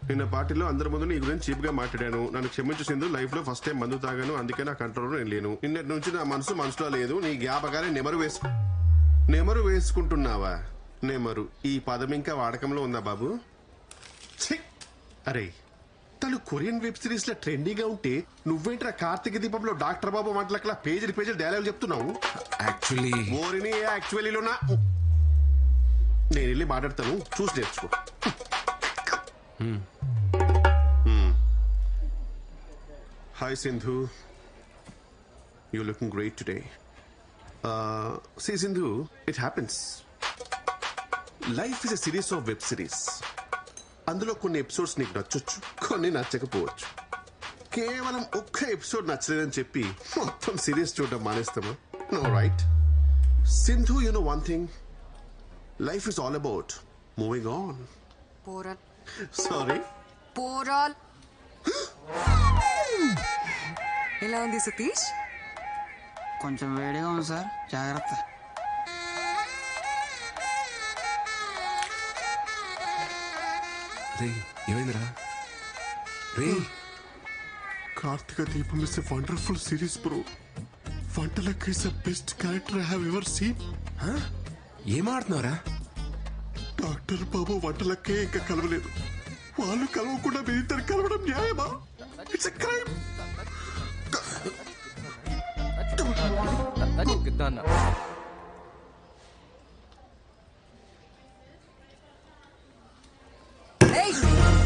నిన్న పార్టీలో అందరి ముందు నీ గురించి చీప్ గా మాట్లాడాను. నన్ను క్షమించు సింధు, లైఫ్ లో ఫస్ట్ టైం మందు తాగాను, అందుకే నా కంట్రోల్లో నేను లేను. నిన్నటి నుంచి నా మనసు మనసులో లేదు. నీ జ్ఞాపకాన్ని నెమరు వేసుకుంటున్నావా? నెమరు ఈ పదం ఇంకా వాడకంలో ఉందా బాబు? ఛీ! అరే, తను కొరియన్ వెబ్ సిరీస్ లో ట్రెండీగా ఉంటే నువ్వేంట్రా కార్తీక దీపంలో డాక్టర్ బాబు మాటలకలా పేజీలు డైలాగులు చెప్తున్నావు? యాక్చువల్లీ ఓరిని యాక్చువల్లీలోనా? నేను వెళ్ళి మాట్లాడతాను, చూసి నేర్చుకో. Hi Sindhu, you looking great today. See Sindhu, it happens. Life is a series of web series. అందులో కొన్ని ఎపిసోడ్స్ నీకు నచ్చొచ్చు, కొన్ని నచ్చకపోవచ్చు. కేవలం ఒక్క ఎపిసోడ్ నచ్చలేదని చెప్పి మొత్తం సిరీస్ చూడడం మానేస్తామా? No right. Sindhu, you know one thing, life is all about moving on. పోరాల్. సారీ, పోరాల్. ఎలా ఉంది సతీష్? కొంచెం వేడిగా ఉంది సార్, జాగ్రత్త. రే, ఏమైందిరా? రే, Karthika Deepam is a wonderful series bro. Vantalakka is the best character I have ever seen. ఏం ఆడుతున్నారా? డాక్టర్ బాబు వంటలక్కే ఇంకా కలవలేదు. వాళ్ళు కలవకుండా మీరిద్దరు కలవడం న్యాయమా? It's a crime.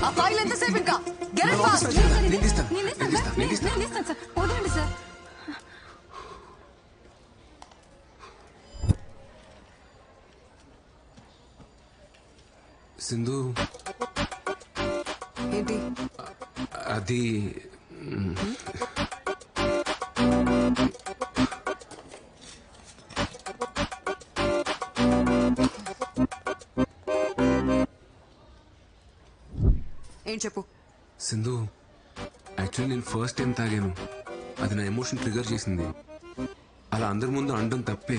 ఆ ఫైల్ ఎంతసేపు ఇంకా? Get it fast. వదలండి సార్. సింధు, ఏంటి అది ఏం చెప్పు. సింధు, యాక్చువల్లీ నేను ఫస్ట్ టైం తాగాను. అది నా ఎమోషన్ ట్రిగర్ చేసింది. అలా అందరి ముందు అనడం తప్పే.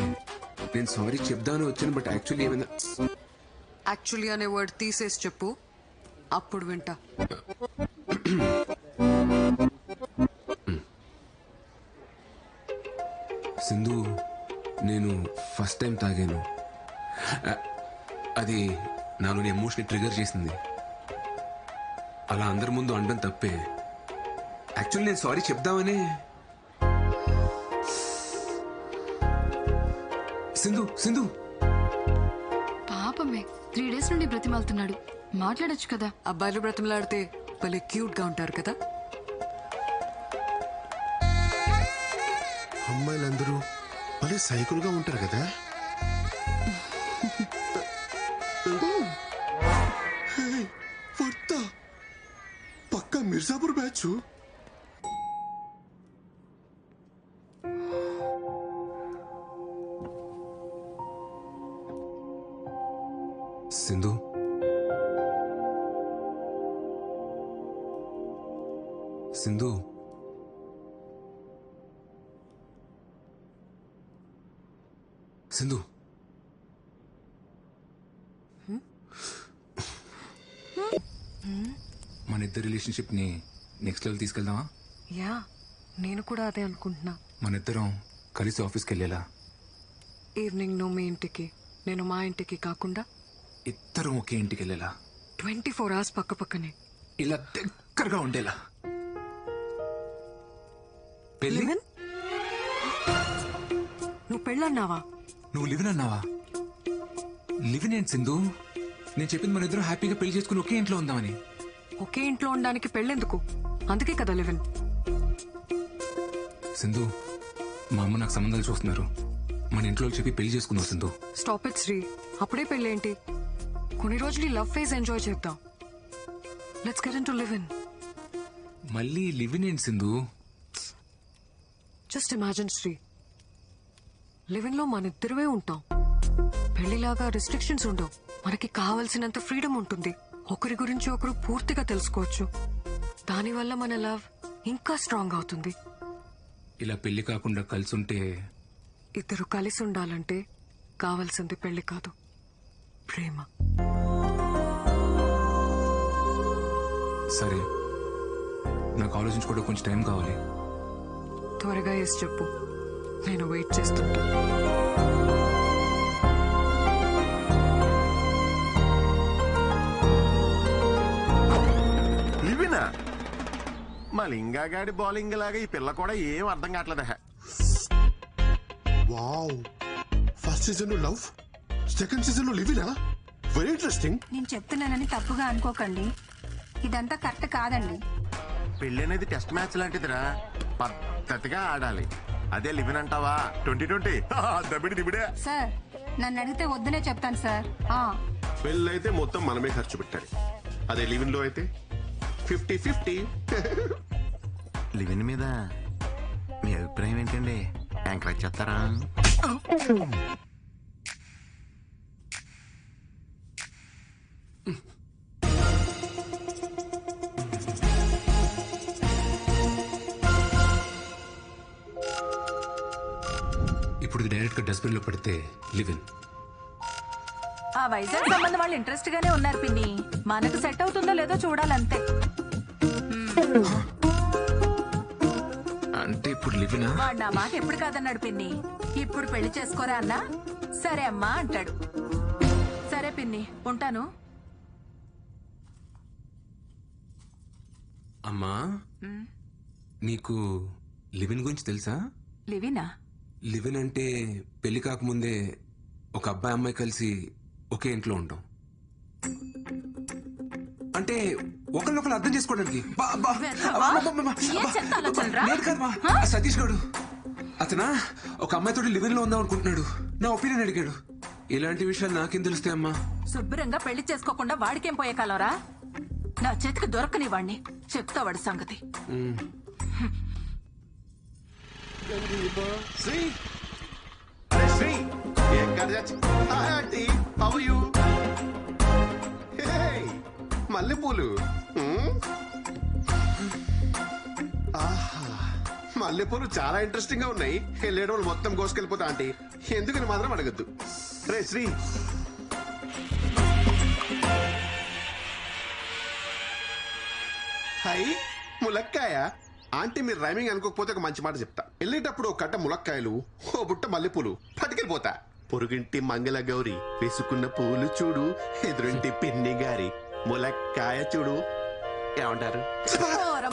నేను సారీ చెప్దాను వచ్చాను, బట్ యాక్చువల్లీ ఏమైనా యాక్చువల్లీ అనే వర్డ్ తీసేసి చెప్పు, అప్పుడు వింటా. సింధు, నేను ఫస్ట్ టైం తాగాను. అది నాలోని ఎమోషన్ ట్రిగర్ చేసింది. అలా అందరి ముందు అనడం తప్పే. యాక్చువల్లీ నేను సారీ చెప్దామనే. సింధు సింధు పాపమే 3 days నుండి బ్రతిమాలుతున్నాడు, మాట్లాడొచ్చు కదా. అబ్బాయిలు బ్రతిమలాడితే భలే క్యూట్ గా ఉంటారు కదా. అమ్మాయిలందరూ భలే సైకిల్గా ఉంటారు కదా. వర్త పక్కా మిర్జాపూర్ బ్యాచ్. సింధు, సింధు, సింధు, మన ఇద్దరు రిలేషన్షిప్ ని నెక్స్ట్ లెవెల్ తీసుకెళ్దామా? యా, నేను కూడా అదే అనుకుంటున్నా. మన ఇద్దరం కలిసి ఆఫీస్కి వెళ్ళేలా. ఈవినింగ్ నువ్వు మీ ఇంటికి, నేను మా ఇంటికి కాకుండా ఇద్దరం ఒకే ఇంటికి వెళ్ళేలా. 24 hours పక్క పక్కనే, ఇలా దగ్గరగా ఉండేలా. పెళ్ళి? నువ్వు పెళ్ళన్నావా? నువ్వు లివిన్ అన్నావా? లివిన్ ఏంటి సింధు? నేను చెప్పింది మన ఇద్దరం హ్యాపీగా పెళ్లి చేసుకుని ఒకే ఇంట్లో ఉందామని. ఒకే ఇంట్లో ఉండడానికి పెళ్ళెందుకు? అందుకే కదా లివిన్. సింధు, మా అమ్మ నాకు సంబంధాలు చూస్తున్నారు. మన ఇంట్లో చెప్పి పెళ్లి చేసుకుందాం సింధు. స్టాప్ ఇట్ శ్రీ, అప్పుడే పెళ్ళేంటి? కొన్ని రోజులు లవ్ ఫేజ్ ఎంజాయ్ చేద్దాం. Let's get into live in. మళ్ళీ లివిన్ ఏంటి Sindhu? Just imagine Sri, live in లో మన ఇద్దరమే ఉంటాం. పెళ్లిలాగా రిస్ట్రిక్షన్స్ ఉండవు. మనకి కావలసినంత ఫ్రీడమ్ ఉంటుంది. ఒకరి గురించి ఒకరు పూర్తిగా తెలుసుకోవచ్చు. దానివల్ల మన లవ్ ఇంకా స్ట్రాంగ్ అవుతుంది. ఇలా పెళ్లి కాకుండా కలిసి ఉంటే? ఇద్దరు కలిసి ఉండాలంటే కావాల్సింది పెళ్లి కాదు, ప్రేమ. సరే, నాకు ఆలోచించుకోవడం కొంచెం టైం కావాలి. త్వరగా వేసి చెప్పు, నేను వెయిట్ చేస్తుంటా. లివినా? మా లింగాగాడి బౌలింగ్ లాగా ఈ పిల్ల కూడా ఏం అర్థం కావట్లేదా? వావ్, ఫస్ట్ సీజన్ లో లవ్, సెకండ్ సీజన్ లో లివినా? Very interesting. నేను చెప్తున్నానని తప్పుగా అనుకోకండి, ఇదంతా కరెక్ట్ కాదండి. పెళ్లి అనేది టెస్ట్ మ్యాచ్ లాంటిదిరా, పద్ధతిగా ఆడాలి. అదే లివిన్ అంటావా 2020 దబిడి దిబిడే. సార్, నన్ను అడిగితే వద్దనే చెప్తాను సార్. పెళ్ళైతే మొత్తం మనమే ఖర్చు పెట్టాలి. అదే లివిన్ లో అయితే 50-50. లివిన్ మీద మీ అభిప్రాయం ఏంటండి? ఎంకరేజ్ చేస్తారా? ఇప్పుడు డైరెక్ట్ గా డస్ట్బిన్ లో పడితే లివిన్. ఆ వైజాగ్ సంబంధం వాళ్ళు ఇంట్రెస్ట్ గానే ఉన్నారు పిన్ని. మనకు సెట్ అవుతుందో లేదో చూడాలంతే. అంటే ఇప్పుడు లివినా? వాడు నా మాట ఎప్పుడు కాదన్నాడు పిన్ని. ఇప్పుడు పెళ్లి చేసుకోరా అన్నా సరే అమ్మా అంటాడు. సరే పిన్ని, ఉంటాను. అమ్మా, నీకు లివిన్ గురించి తెలుసా? లివినా? లివిన్ అంటే పెళ్లి కాకముందే ఒక అబ్బాయి అమ్మాయి కలిసి ఒకే ఇంట్లో ఉంటాం. అంటే ఒకరినొకరు అర్థం చేసుకోవడానికి. సతీష్ గడు అతనా ఒక అమ్మాయితో లివిన్ లో ఉందాం అనుకుంటున్నాడు. నా ఒపీనియన్ అడిగాడు. ఇలాంటి విషయాలు నాకేం తెలుస్తాయి అమ్మా? శుభ్రంగా పెళ్లి చేసుకోకుండా వాడికేం పోయే కాలంరా? నా చేతికి దొరకని వాడిని చెప్తా వాడి సంగతి. శ్రీ, అరే శ్రీ, ఏం కాదు. Hi aunty, how are you? Hey, మల్లెపూలు. ఆహా, మల్లెపూలు చాలా ఇంట్రెస్టింగ్ గా ఉన్నాయి. వెళ్ళేటప్పుడు మొత్తం కోసుకెళ్ళిపోతా ఆంటీ. ఎందుకని మాత్రం అడగద్దు. రే శ్రీ, హాయ్ ములక్కాయ. ఆంటీ మీరు రైమింగ్ అనుకోకపోతే ఒక మంచి మాట చెప్తా. వెళ్ళేటప్పుడు ఒక కట్ట ములక్కాయలు, ఓ బుట్ట మల్లెపూలు పట్టుకెళ్ళిపోతా. పొరుగింటి మంగళ గౌరి వేసుకున్న పూలు చూడు, ఎదురింటి పిన్ని గారి ములక్కాయ చూడు. ఏమంటారు?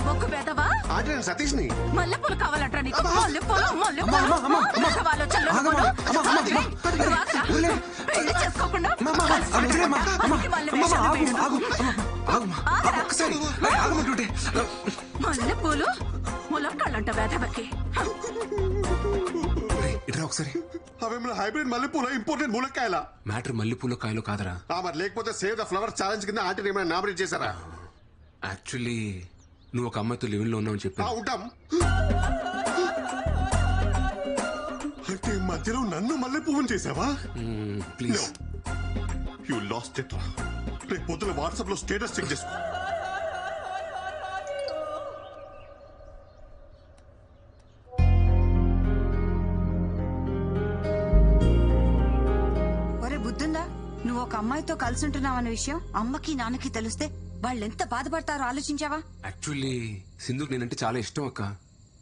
మొక్కు పెదవా ఆంటీ నేను సతీష్ ని. మల్లెపూలు కావాలంటా నీకు? పెళ్లి చేసుకోకుండా మల్లెపూలు ములక్కాళ్ళంట వేదవకి. ఇట్రా ఒకసారి. అవేమన్నా హైబ్రిడ్ మల్లెపూల, ఇంపోర్టెడ్ ములక్కాయల? మ్యాటర్ మల్లెపూల కాయలు కాదరా. మరి లేకపోతే సేవ్ ద ఫ్లవర్ ఛాలెంజ్ కింద ఆంటీ ఏమైనా నామినేట్ చేశారా? యాక్చువల్లీ నువ్వు ఒక అమ్మాయితో లివింగ్ లో ఉన్నావు చెప్పా. ఉంటాం. అంటే మధ్యలో నన్ను మల్లె పువ్వుని చేసావా? ప్లీజ్. యు లాస్ట్ ఇట్ రా. రేపు పొద్దున వాట్సాప్ లో స్టేటస్ చెక్ చేసుకో. ఒరే బుద్ధుందా? నువ్వు ఒక అమ్మాయితో కలిసి ఉంటున్నావన్న విషయం అమ్మకి నాన్నకి తెలిస్తే వాళ్ళెంత బాధపడతారో ఆలోచించావా? యాక్చువల్లీ సింధుకు నేనంటే చాలా ఇష్టం అక్క,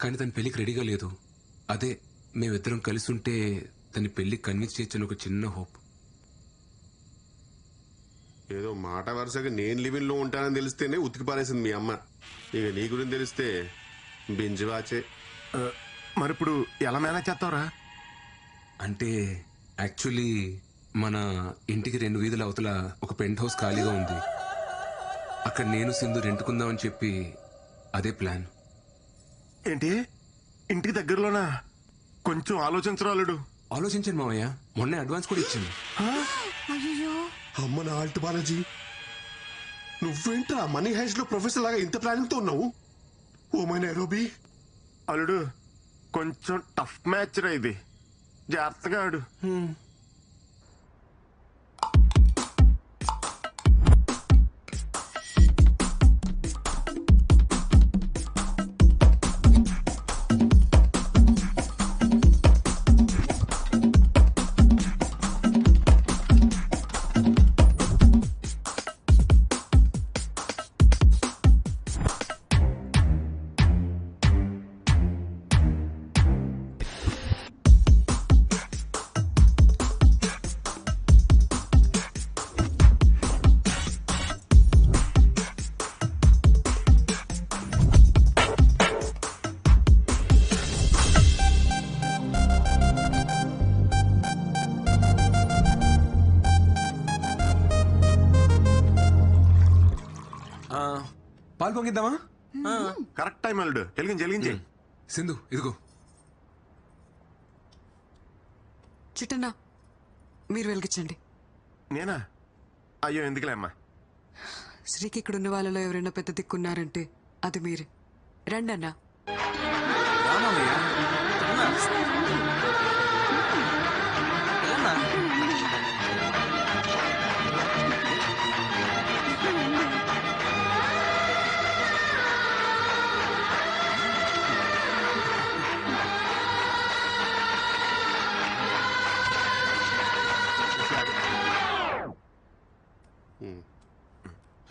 కానీ తన పెళ్లికి రెడీగా లేదు. అదే మేమిద్దరం కలిసి ఉంటే తన పెళ్లికి కన్విన్స్ చేయొచ్చని ఒక చిన్న హోప్. ఏదో మాట వరుసగా నేను లివింగ్ లో ఉంటానని తెలిస్తేనే ఉతికి పారేసింది మీ అమ్మ. ఇక నీ గురించి తెలిస్తే బింజి వాచే. మరి ఇప్పుడు ఎలా మేనేజ్ చేస్తావురా? అంటే యాక్చువల్లీ మన ఇంటికి 2 వీధుల అవతల ఒక పెంట్ హౌస్ ఖాళీగా ఉంది. అక్కడ నేను సింధు రెంటుకుందామని చెప్పి అదే ప్లాన్. ఏంటి ఇంటికి దగ్గరలోనా? కొంచెం ఆలోచించరాలుడు. ఆలోచించండి మావయ్య, మొన్నే అడ్వాన్స్ కూడా ఇచ్చింది. అమ్మ నా ఆల్ట్ బాలాజీ, నువ్వేంట్రా మనీ హైస్ట్ లో ప్రొఫెసర్ లాగా ఇంత ప్లానింగ్ తో ఉన్నావు? Oh my Nairobi. అల్లుడు కొంచెం టఫ్ మ్యాచ్ రా ఇది, జాగ్రత్తగా ఆడు. పాలు పొంగిద్దామా? కరెక్ట్ టైం అల్లుడు. వెలిగించి సింధు ఇదిగో. చిట్టన్నా మీరు వెలిగించండి. నేనా? అయ్యో ఎందుకులే అమ్మా. శ్రీకి ఇక్కడ ఉన్న వాళ్ళలో ఎవరైనా పెద్ద దిక్కున్నారంటే అది మీరే. రండి అన్నా.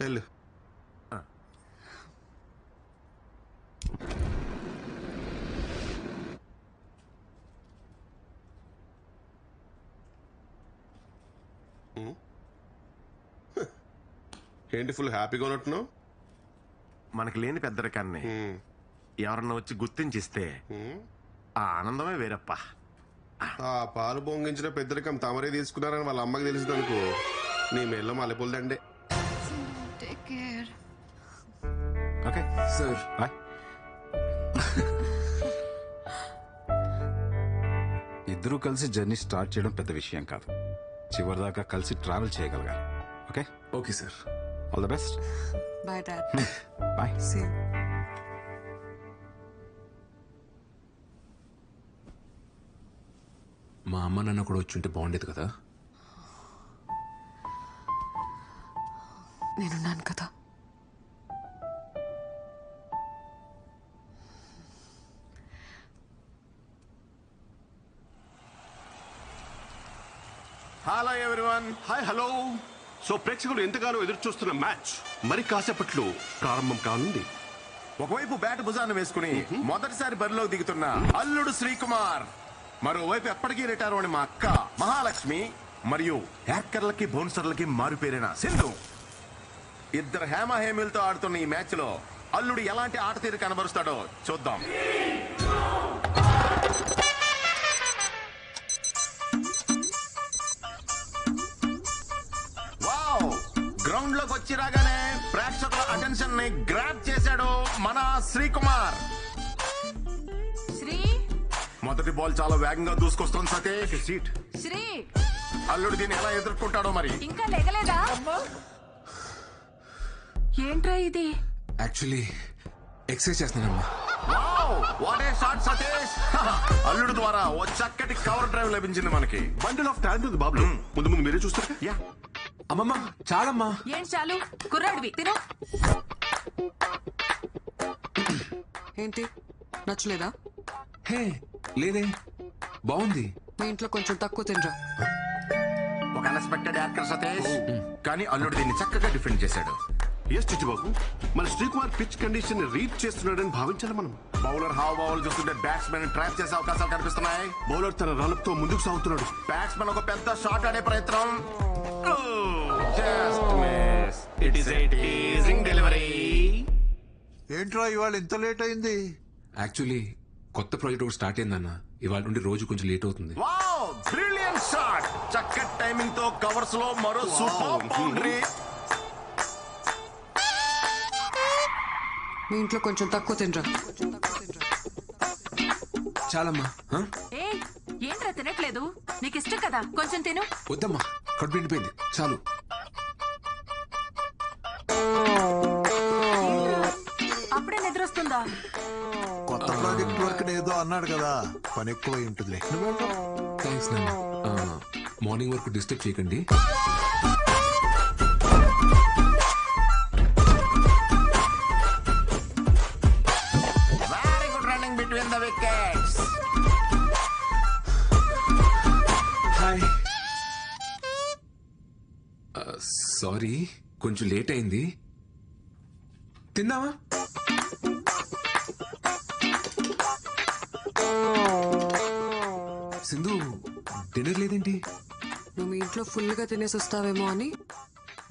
వెళ్ళు. ఏంటి ఫుల్ హ్యాపీగా ఉన్నట్టున్నావు? మనకి లేని పెద్దరికాన్ని ఎవరన్నా వచ్చి గుర్తించిస్తే ఆ ఆనందమే వేరప్ప. ఆ పాలు పొంగించిన పెద్దరికం తమరే తీసుకున్నారని వాళ్ళ అమ్మకి తెలిసింది అనుకో, నీ మెల్ల మల్లెపూలదండే. Okay sir bye. ఇద్దరూ కలిసి జర్నీ స్టార్ట్ చేయడం పెద్ద విషయం కాదు, చివరిదాకా కలిసి ట్రావెల్ చేయగలగాలి. Okay okay sir, all the best. Bye dad. Bye. See. మా అమ్మ నాన్న కూడా వచ్చుంటే బాగుండేది కదా. నేనున్నాను కదా. Hello everyone. Hi hello. So ప్రేక్షకులు ఎంతగానో ఎదురు చూస్తున్న మ్యాచ్ మరి కాసేపట్లో ప్రారంభం కానుంది. ఒకవైపు బ్యాట్ భుజాన్ని వేసుకుని మొదటిసారి బరిలోకి దిగుతున్న అల్లుడు శ్రీకుమార్, మరోవైపు ఎప్పటికీ రిటైర్ అని మా అక్క మహాలక్ష్మి, మరియు హ్యాకర్లకి బౌన్సర్లకి మారుపేరైన సింధు. ఇద్దరు హేమహేమిలతో ఆడుతున్న ఈ మ్యాచ్ లో అల్లుడు ఎలాంటి ఆట తీరు కనబరుస్తాడో చూద్దాం. గ్రౌండ్ లోకి వచ్చి రాగానే ప్రేక్షకుల అటెన్షన్ ని గ్రాప్ చేశాడు మన శ్రీకుమార్. శ్రీ మొదటి బాల్ చాలా వేగంగా దూసుకొస్తుంది సతీష్. సీట్ శ్రీ అల్లుడు దీన్ని ఎలా ఎదుర్కొంటాడో మరి. ఇంకా లేగలేదా? ఏంట్రా ఇది? యాక్చువల్లీ ఎక్సర్సైజ్ చేస్తున్నానమ్మా. What a shot Satish. అల్లుడు ద్వారా ఓ చక్కటి కవర్ డ్రైవ్ లభించింది మనకి. బండిల్ ఆఫ్ టాలెంట్ ఉంది బాబు. ముందు ముందు మీరే చూస్తారు. యా అమ్మమ్మ చాలమ్మా. ఏం చాలు? కుర్రాడివి తిను. ఏంటి నచ్చలేదా? హే లేదే, బాగుంది. మీ ఇంట్లో కొంచెం తక్కువ తినరా. ఒక అన్ఎక్స్పెక్టెడ్ యాక్టర్ సతీష్, కానీ అల్లుడు దీన్ని చక్కగా డిఫెండ్ చేశాడు. ఎస్ చిట్టిబాబు, మన శ్రీకుమార్ పిచ్ కండిషన్ రీడ్ చేస్తున్నాడని భావించాలి మనం. బౌలర్ హావభావాలు చూస్తుంటే బ్యాట్స్మెన్ ట్రాప్ చేసే అవకాశాలు కనిపిస్తున్నాయి. బౌలర్ తన రన్అప్ తో ముందుకు సాగుతున్నాడు. బ్యాట్స్మెన్ ఒక పెద్ద షాట్ ఆడే ప్రయత్నం. Just miss. It is a teasing delivery. ఏంట్రా ఇవాళ ఇంత లేట్ అయింది? యాక్చువల్లీ కొత్త ప్రాజెక్ట్ ఒకటి స్టార్ట్ అయిందన్న. ఇవాళ నుండి రోజు కొంచెం లేట్ అవుతుంది. Wow, brilliant shot. చక్కటి టైమింగ్ తో కవర్స్ లో మరో సూపర్ బౌండరీ. మీ ఇంట్లో కొంచెం తక్కువ తినరా. చాలమ్మా. ఏ ఏంట్రా తినట్లేదు? నీకు ఇష్టం కదా, కొంచెం తిను. వద్దమ్మా, కడుపు నిండిపోయింది, చాలు. అప్పుడే నిద్రొస్తుందా? కొత్త ప్రాజెక్ట్ వర్క్ ఏదో అన్నాడు కదా, పని ఎక్కువై ఉంటుంది. థ్యాంక్స్ నాన్న. మార్నింగ్ వరకు డిస్టర్బ్ చేయకండి. Very good running between the wickets. Hi. Sorry, కొంచెం లేట్ అయింది. తిందామా? సింధు డిన్నర్ లేదేంటి? నువ్వు మీ ఇంట్లో ఫుల్గా తినేసి వస్తావేమో అని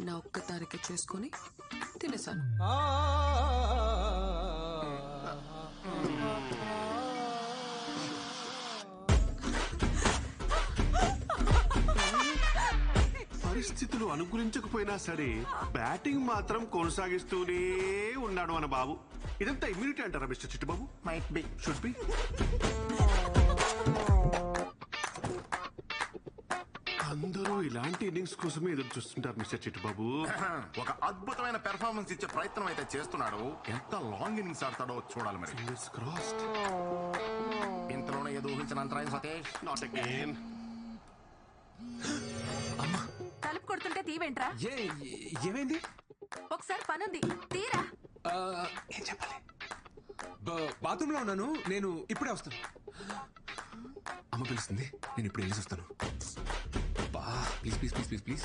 నా ఒక్క తారీఖు చేసుకొని తినేసాను. పరిస్థితులు అనుకూలించకపోయినా సరే బ్యాటింగ్ మాత్రం కొనసాగిస్తూనే ఉన్నాడు మన బాబు. ఇదంతా ఇమ్యూనిటీ అంటారా mister Chittubabu? Might be, should be. అందరూ ఇలాంటి ఇన్నింగ్స్ కోసమే ఎదురు చూస్తుంటారు మిస్టర్ చిట్టుబాబు. ఒక అద్భుతమైన పెర్ఫార్మెన్స్ ఇచ్చే ప్రయత్నం అయితే చేస్తున్నాడు. ఎంత లాంగ్ ఇన్నింగ్స్ ఆడతాడో చూడాలి మరి. ఇంతలోనే ఏదో ఊహించిన అంతరాయం సతీష్. Not again. తలుపు కొడుతుంటే తీవేంట్రా? ఏమైంది? ఒకసారి పనుంది, తీరా. ఏం చెప్పాలి? బాత్రూమ్ లో ఉన్నాను, నేను ఇప్పుడే వస్తాను. అమ్మ పిలుస్తుంది, నేను ఇప్పుడు వెళ్ళేసి వస్తాను. Please please please please please.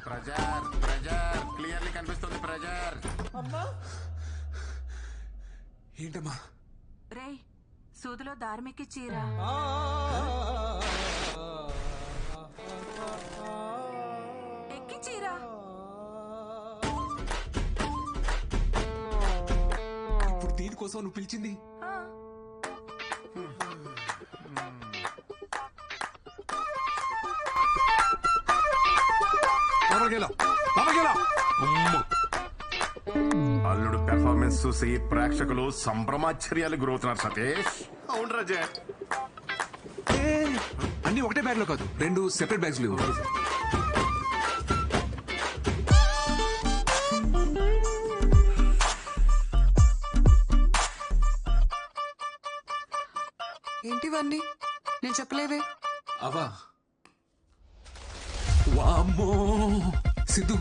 Pressure pressure clearly కనిపిస్తుంది. ప్రెజర్. ఏంటమ్మా? రే సూదిలో దార్మికి చీర. ఎక్కి చీర. ఇప్పుడు దీనికోసం నువ్వు పిలిచింది? అల్లుడు పెర్ఫార్మెన్స్ చూసి ప్రేక్షకులు సంభ్రమాశ్చర్యాలు గురవుతున్నారు సతీష్. అవును రాజా. అన్ని ఒకటే బ్యాగ్ లో కాదు, 2 సెపరేట్ బ్యాగ్స్ లేవు. ఏంటివన్నీ? నేను చెప్పలేదే. అవా వామ్మో. సిద్ధు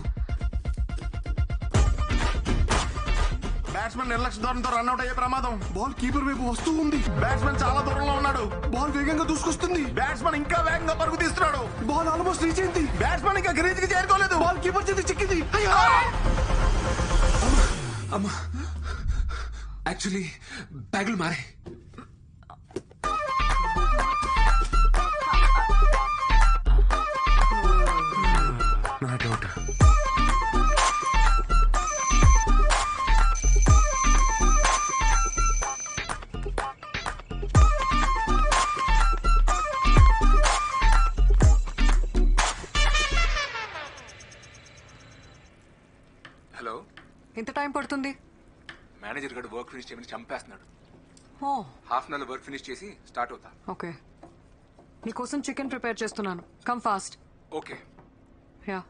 బ్యాట్స్మెన్ నిర్లక్ష్య ధోరణితో రన్అట్ అయ్యే ప్రమాదం. బాల్ కీపర్ వైపు వస్తూ ఉంది. బ్యాట్స్మెన్ చాలా దూరంలో ఉన్నాడు. బాల్ వేగంగా దూసుకొస్తుంది. బ్యాట్స్మెన్ ఇంకా వేగంగా పరుగు తీస్తున్నాడు. బాల్ ఆల్మోస్ట్ రీచ్ అయింది. బ్యాట్స్మెన్ ఇంకా గ్రీజ్ కి చేరుకోలేదు. బాల్ కీపర్ చేతి చిక్కింది. అమ్మా యాక్చువల్లీ బ్యాగులు మారే. Not out. హలో, ఎంత టైం పడుతుంది? మేనేజర్ గడు వర్క్ ఫినిష్ చేయమని చంపేస్తున్నాడు. Oh half an hour work finish చేసి స్టార్ట్ అవుతా. ఓకే, నీకోసం చికెన్ ప్రిపేర్ చేస్తున్నాను. Come fast. Okay. Yeah.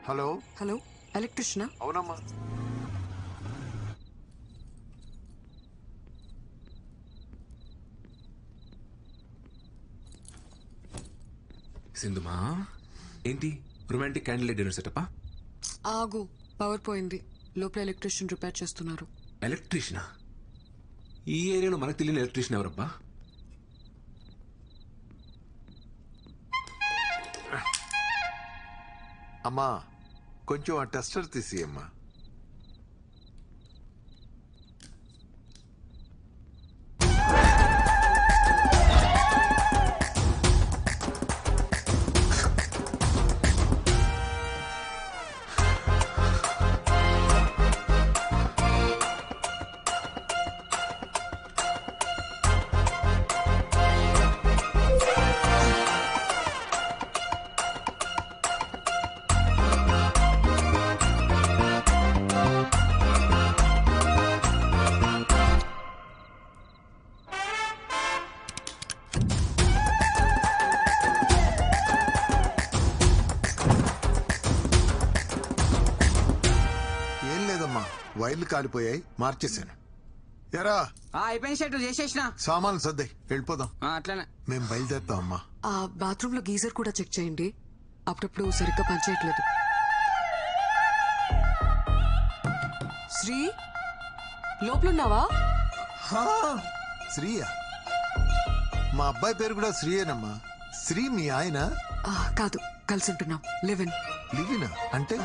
Hello hello, ఎలక్ట్రిషియనా? అవునమ్మా. సింధుమా, ఏంటి రొమాంటిక్ క్యాండిల్ డిన్నర్ సెటప్పా? ఆగు, పవర్ పోయింది. లోపల ఎలక్ట్రిషియన్ రిపేర్ చేస్తున్నారు. ఎలక్ట్రీషియనా? ఈ ఏరియాలో మనకు తెలియని ఎలక్ట్రీషియన్ ఎవరబ్బా? అమ్మా కొంచెం ఆ టెస్టర్ తీసి అమ్మా. వైర్లు కాలిపోయాయి, మార్చేశాను. ఎరా అయిపోయిన షర్టు చేసేసిన సామాన్లు సర్దాయి వెళ్ళిపోదాం. అట్లనే మేము బయలుదేరుతాం అమ్మా. ఆ బాత్రూమ్ లో గీజర్ కూడా చెక్ చేయండి, అప్పుడప్పుడు సరిగ్గా పనిచేయట్లేదు. శ్రీ, లోపలున్నావా? శ్రీయా? మా అబ్బాయి పేరు కూడా శ్రీయేనమ్మా. శ్రీ మీ ఆయన? కాదు, కలిసి ఉంటున్నాం. లివిన్. లివినా అంటే?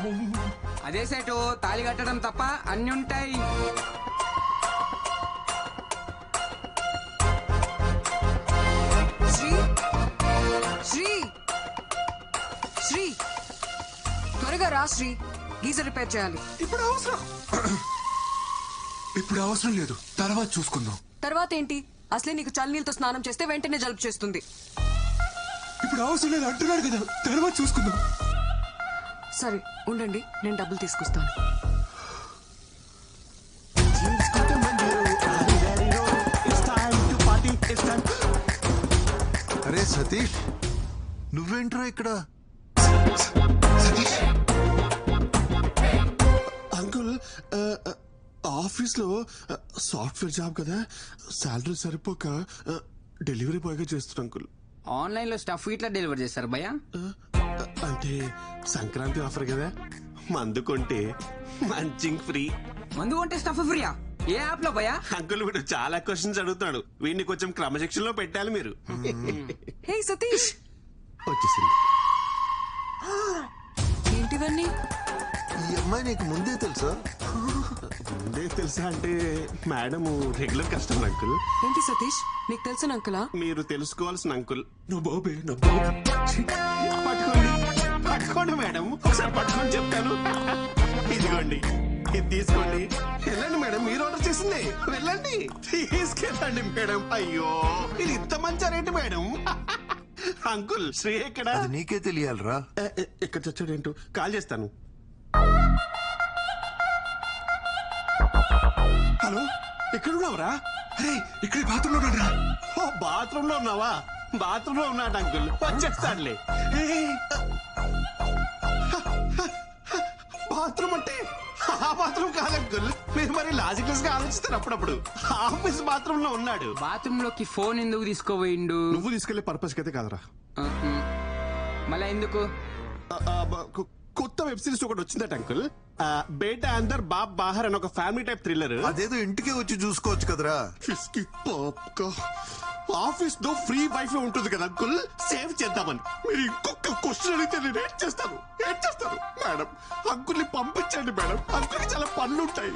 అదే సెటు, తాళి కట్టడం తప్ప అన్ని ఉంటాయి. శ్రీ, శ్రీ, శ్రీ, త్వరగా రా శ్రీ, గీజర్ రిపేర్ చేయాలి. ఇప్పుడు అవసరం లేదు, తర్వాత చూసుకుందాం. తర్వాత ఏంటి? అసలే నీకు చల్లనీళ్ళతో స్నానం చేస్తే వెంటనే జలుబు చేస్తుంది. ఇప్పుడు అవసరం లేదు అంటున్నాడు కదా, తర్వాత చూసుకుందాం. సరే ఉండండి, నేను డబ్బులు తీసుకొస్తాను. అరే సతీష్, నువ్వేంట్రా ఇక్కడ? అంకుల్, ఆఫీస్ లో సాఫ్ట్వేర్ జాబ్ కదా, శాలరీ సరిపోక డెలివరీ బాయ్ గా చేస్తున్నా అంకుల్. ఆన్లైన్ లో స్టఫ్ ఇట్లా డెలివర్ చేస్తారు భయ్యా? అంటే సంక్రాంతి ఆఫర్ కదా, మందు కొంటే మంచింగ్ ఫ్రీ. మందు కొంటే స్టఫ్ ఫ్రీయా? ఏ యాప్ లో భయ్యా? అంకుల్ వీడు చాలా క్వశ్చన్స్ అడుగుతాడు, వీడిని కొంచెం క్రమశిక్షణలో పెట్టాలి మీరు. హే సతీష్, వచ్చేసింది. ఏంటివన్నీ? ఈ అమ్మాయి నీకు ముందే తెలుసా? ముందే తెలుసా అంటే మేడం రెగ్యులర్ కస్టమర్ అంకుల్. ఏంటి సతీష్, నీకు తెలిసిన అంకులా? మీరు తెలుసుకోవాల్సిన అంకుల్. నువ్వు బాబే, పట్టుకోండి పట్టుకోండి మేడం, ఒకసారి పట్టుకొని చెప్తాను. ఇదిగోండి, ఇది తీసుకోండి. వెళ్ళండి మేడం, మీరు ఆర్డర్ చేసింది. వెళ్ళండి, తీసుకెళ్ళండి మేడం. అయ్యో, ఇది ఇంత మంచి రేటు మేడం. అంకుల్ శ్రీ ఎక్కడ? అది నీకే తెలియాలరా. ఎక్కడ చచ్చాడేంటో, కాల్ చేస్తాను. హలో, ఎక్కడున్నావురా? అరే ఇక్కడ బాత్రూమ్ లో ఉన్నాడురా. ఓ బాత్రూమ్ లో ఉన్నావా? బాత్రూమ్ లో ఉన్నాడు అంకుల్, వచ్చేస్తాడులే. బాత్రూమ్ కాదు అంకుల్, మీరు మరి లాజికల్స్ గా ఆలోచిస్తారు. అప్పుడప్పుడు ఆఫీస్ బాత్రూమ్ లో ఉన్నాడు. బాత్రూమ్ లోకి ఫోన్ ఎందుకు తీసుకోపోయిండు? నువ్వు తీసుకెళ్లే పర్పస్ అయితే కాదురా. మళ్ళా ఎందుకు? కొత్త వెబ్ సిరీస్ ఒకటి వచ్చిందట అంకుల్, బేటా అందర్ బాబ్ బాహర్ అని ఒక ఫ్యామిలీ టైప్ థ్రిల్లర్. అదేదో ఇంటికే వచ్చి చూసుకోవచ్చు కదరా. ఆఫీస్ లో ఫ్రీ వైఫై ఉంటుంది కదా అంకుల్, సేవ్ చేద్దామని. మీరు ఇంకొక క్వశ్చన్ అడిగితే నేను ఏం చేస్తాను మేడం? అంకుల్ని పంపించండి మేడం, అంకుల్కి చాలా పనులు ఉంటాయి.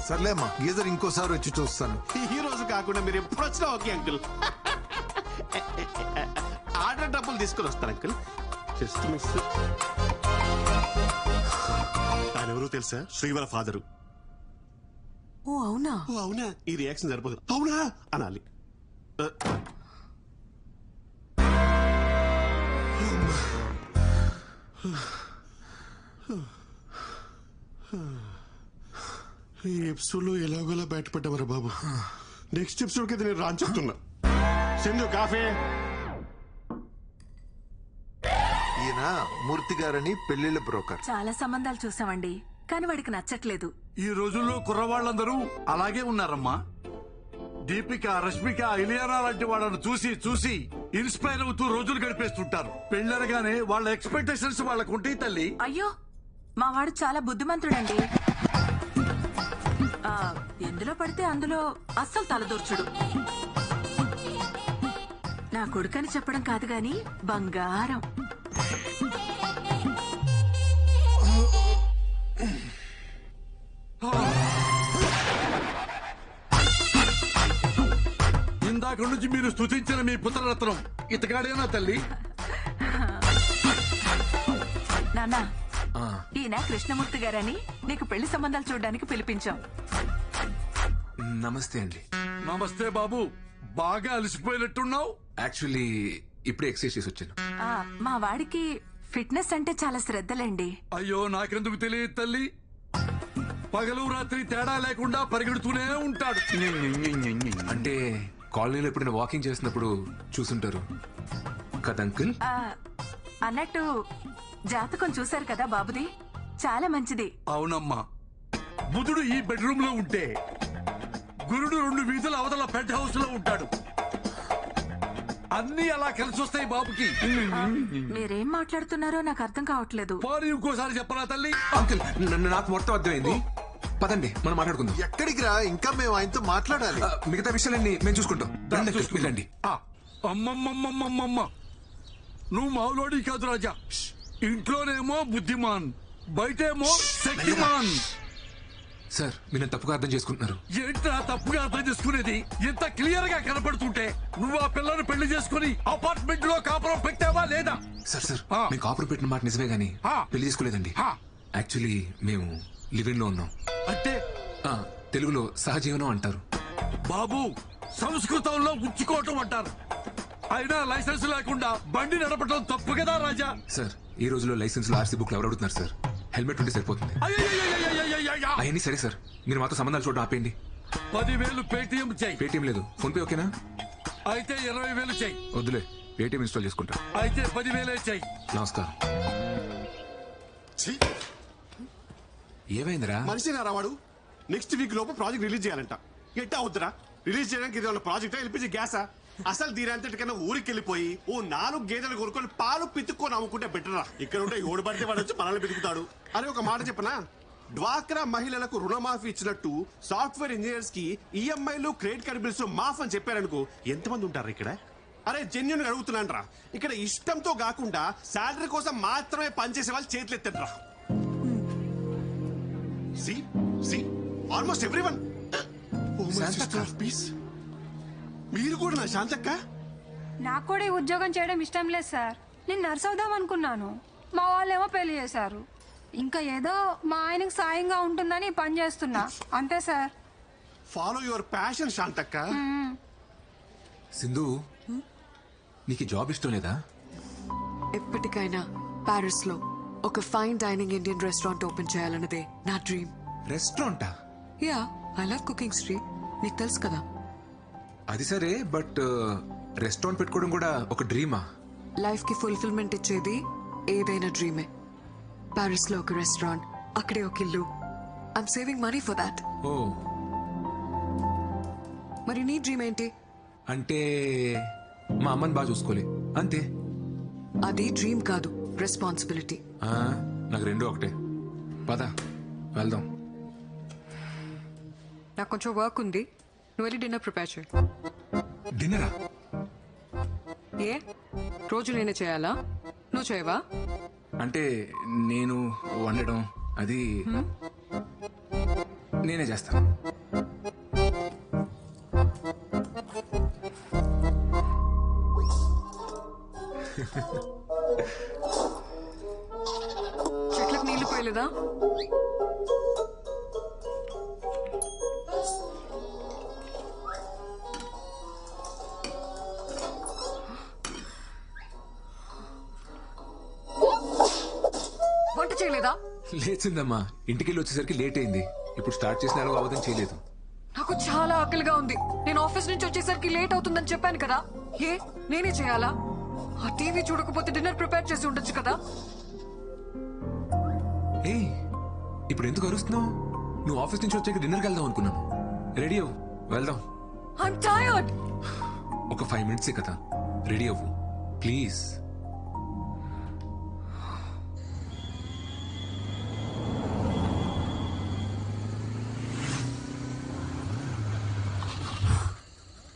సర్లేమ్మా, గీజర్ ఇంకోసారి వచ్చి చూస్తాను. ఈ రోజు కాకుండా మీరు ఎప్పుడు వచ్చినా ఓకే అంకుల్. ఆర్డర్ డబ్బులు తీసుకుని వస్తాను అంకుల్. Just miss. ఆయన ఎవరో తెలుసా? శ్రీవర ఫాదరు. ఓ అవునా? ఓ అవునా? ఈ రియాక్షన్ సరిపోదు. అవునా అనాలి. ఈ ఎపిసోడ్ లో ఎలాగోలా బయటపడ్డామరా బాబు. నెక్స్ట్ ఎపిసోడ్ కి నేను రాని చెప్తున్నా. సింధు కాఫీ. ఈయన మూర్తి గారని పెళ్లిళ్ళ బ్రోకర్. చాలా సంబంధాలు చూసామండి, కానీ వాడికి నచ్చట్లేదు. ఈ రోజుల్లో కుర్రవాళ్ళందరూ అలాగే ఉన్నారమ్మా. దీపిక, రష్మిక, ఇలియానా లాంటి వాళ్ళను చూసి చూసి ఇన్స్పైర్ అవుతూ రోజులు గడిపేస్తుంటారు. పెళ్ళరగానే వాళ్ళ ఎక్స్పెక్టేషన్స్ వాళ్ళకు ఉంటాయి తల్లి. అయ్యో, మా వాడు చాలా బుద్ధిమంతుడండి. ఎందులో పడితే అందులో అస్సలు తలదూర్చుడు. నా కొడుకని చెప్పడం కాదు గాని బంగారం. ఇందాక నుంచి మీరు స్తుతించిన మీ పుత్రరత్నం ఇతగాడేనా తల్లి? నాన్న, ఈయన కృష్ణమూర్తి గారని నీకు పెళ్లి సంబంధాలు చూడడానికి పిలిపించాం. నమస్తే అండి. నమస్తే బాబు, బాగా అలసిపోయినట్టున్నావు. యాక్చువల్లీ ఇప్పుడే ఎక్సర్సైజ్ చేసి వచ్చాను. మా వాడికి ఫిట్నెస్ అంటే చాలా శ్రద్ధలండి. అయ్యో, నాకెందుకు తెలియదు తల్లి. పగలు రాత్రి తేడా లేకుండా పరిగెడుతూనే ఉంటాడు. అంటే కాలనీలో ఎప్పుడైనా వాకింగ్ చేసినప్పుడు చూసుంటారు కదా అంకుల్. అన్నట్టు జాతకం చూశారు కదా బాబుది, చాలా మంచిది. అవునమ్మా, బుధుడు ఈ బెడ్రూమ్ లో ఉంటే గురుడు 2 వీధుల అవతల పెంట్ హౌస్ లో ఉంటాడు. అన్ని అలా కలిసి వస్తాయి బాబుకి. మీరేం మాట్లాడుతున్నారో నాకు అర్థం కావట్లేదు. పోనీ ఇంకోసారి చెప్పరా తల్లి? అంకుల్, నాకు మొత్తం అర్థమైంది. పదండి, మనం మాట్లాడుకుందాం. ఎక్కడికి రా, ఇంకా మేము ఆయనతో మాట్లాడాలి. మిగతా విషయాలన్నీ మేము చూసుకుంటాం. రండి. అమ్మమ్మమ్మమ్మమ్మ, నువ్వు మావులోడి కాదు రాజా. ఇంట్లోనేమో బుద్ధిమాన్, బయటేమో శక్తిమాన్. సార్, మీరు తప్పుగా అర్థం చేసుకుంటున్నారు. ఏంట్రా తప్పుగా అర్థం చేసుకునేది? ఇంత క్లియర్ గా కనపడుతుంటే నువ్వు ఆ పిల్లని పెళ్లి చేసుకుని అపార్ట్మెంట్ లో కాపురం పెట్టావా లేదా? సార్, మీకు కాపురం పెట్టిన మాట నిజమే గానీ పెళ్లి చేసుకోలేదండి. యాక్చువల్లీ మేము లివింగ్ లో ఉన్నాం. అంటే తెలుగులో సహజీవనం అంటారు. బాబు, సంస్కృతంలో ఉంచుకోవటం అంటారు. అయినా లైసెన్స్ లేకుండా బండి నడపడం తప్పు కదా రాజా? సార్, ఈ రోజులో లైసెన్స్ లో ఆర్సీ బుక్ ఎవరు అడుగుతున్నారు సార్? హెల్మెట్ ఉంటే సరిపోతుంది. అవన్నీ సరే సార్, మీరు మాతో సంబంధాలు చూడడం ఆపేయండి. 10,000 పేటిఎం చెయ్యి. పేటిఎం లేదు, ఫోన్ పే ఓకేనా? అయితే 20,000 చెయ్యి. వద్దులే, పేటిఎం ఇన్స్టాల్ చేసుకుంటా. అయితే 10,000 చెయ్యి. నమస్కారం. ఏమైందిరా? మనిషి రావాడు. నెక్స్ట్ వీక్ లోపు ప్రాజెక్ట్ రిలీజ్ చేయాలంట. ఎట్టా అవుతురా? రిలీజ్ చేయడానికి ఇది ఉన్న ప్రాజెక్ట్ ఎల్పిజి గ్యాసా? అసలు దీనంతటికన్నా ఊరికి వెళ్ళిపోయి ఓ 4 గేదెలు కొనుక్కొని పాలు పితుక్కొని అమ్ముకుంటే బెటరా. ఇక్కడ ఉంటే ఎవడు పడితే వాడు వచ్చి మనల్ని పితుకుతాడు. అని ఒక మాట చెప్పనా, డ్వాక్రా మహిళలకు రుణమాఫీ ఇచ్చినట్టు సాఫ్ట్వేర్ ఇంజనీర్స్ కి ఈఎంఐలు క్రెడిట్ కార్డ్ బిల్స్ మాఫ్ అని చెప్పారనుకో, ఎంతమంది ఉంటారు ఇక్కడ? అరే జెన్యున్ అడుగుతున్నాను రా. ఇక్కడ ఇష్టంతో కాకుండా శాలరీ కోసం మాత్రమే పనిచేసే వాళ్ళు చేతులు ఎత్తరా. Almost everyone. మీరు కూడా నా శాంతక్క? నాకు కూడా ఈ ఉద్యోగం చేయడం ఇష్టం లేదు సార్. నేను నర్స్ అవుదాం అనుకున్నాను, మా వాళ్ళేమో పెళ్లి చేశారు. ఇంకా ఏదో మా ఆయనకు సాయంగా ఉంటుందని పని చేస్తున్నా, అంతే సార్. ఫాలో యువర్ ప్యాషన్ శాంతక్క. సింధు, నీకు జాబ్ ఇష్టం లేదా? ఎప్పటికైనా ప్యారిస్ లో ఒక fine dining Indian restaurant open చేయాలన్నదే నా డ్రీమ్. రెస్టారెంటా? Yeah, I love cooking Sri, నీకు తెలుసు కదా. అది సరే, బట్ రెస్టారెంట్ పెట్టుకోవడం కూడా ఒక డ్రీమా? లైఫ్ కి ఫుల్ఫిల్మెంట్ ఇచ్చేది ఏదైనా డ్రీమే. ప్యారిస్ లో ఒక రెస్టారెంట్, అక్కడే ఒక ఇల్లు, I'm saving money for that. ఓ మరి నీ డ్రీమ్ ఏంటి? అంటే మా అమ్మని బాగా చూసుకోలే అంతే. అది డ్రీమ్ కాదు, రెస్పాన్సిబిలిటీ. నాకు రెండు ఒకటే. పద వెళ్దాం. నాకు కొంచెం వర్క్ ఉంది, నువ్వు వెళ్ళి డిన్నర్ ప్రిపేర్ చేయి. డిన్నరా? ఏ రోజు నేనే చేయాలా? నువ్వు చేయవా? అంటే నేను వండడం అది నేనే చేస్తాను. చెట్లకు నీళ్లు పోయలేదా? వంట చేయలేదా? లేచిందమ్మా, ఇంటికి వెళ్ళి వచ్చేసరికి లేట్ అయింది. ఇప్పుడు స్టార్ట్ చేసిన ఎలాగో అవదని చేయలేదు. నాకు చాలా ఆకలిగా ఉంది. నేను ఆఫీస్ నుంచి వచ్చేసరికి లేట్ అవుతుందని చెప్పాను కదా. ఏ నేనే చేయాలా? ఆ టీవీ చూడకపోతే డిన్నర్ ప్రిపేర్ చేసి ఉండొచ్చు కదా. ఏ ఇప్పుడు ఎందుకు అరుస్తున్నావు? నువ్వు ఆఫీస్ నుంచి వచ్చాక డిన్నర్కి వెళ్దాం అనుకున్నాను. రెడీ అవ్వు, వెళ్దాం. I'm tired. ఒక 5 minutes కదా, రెడీ అవ్వు ప్లీజ్.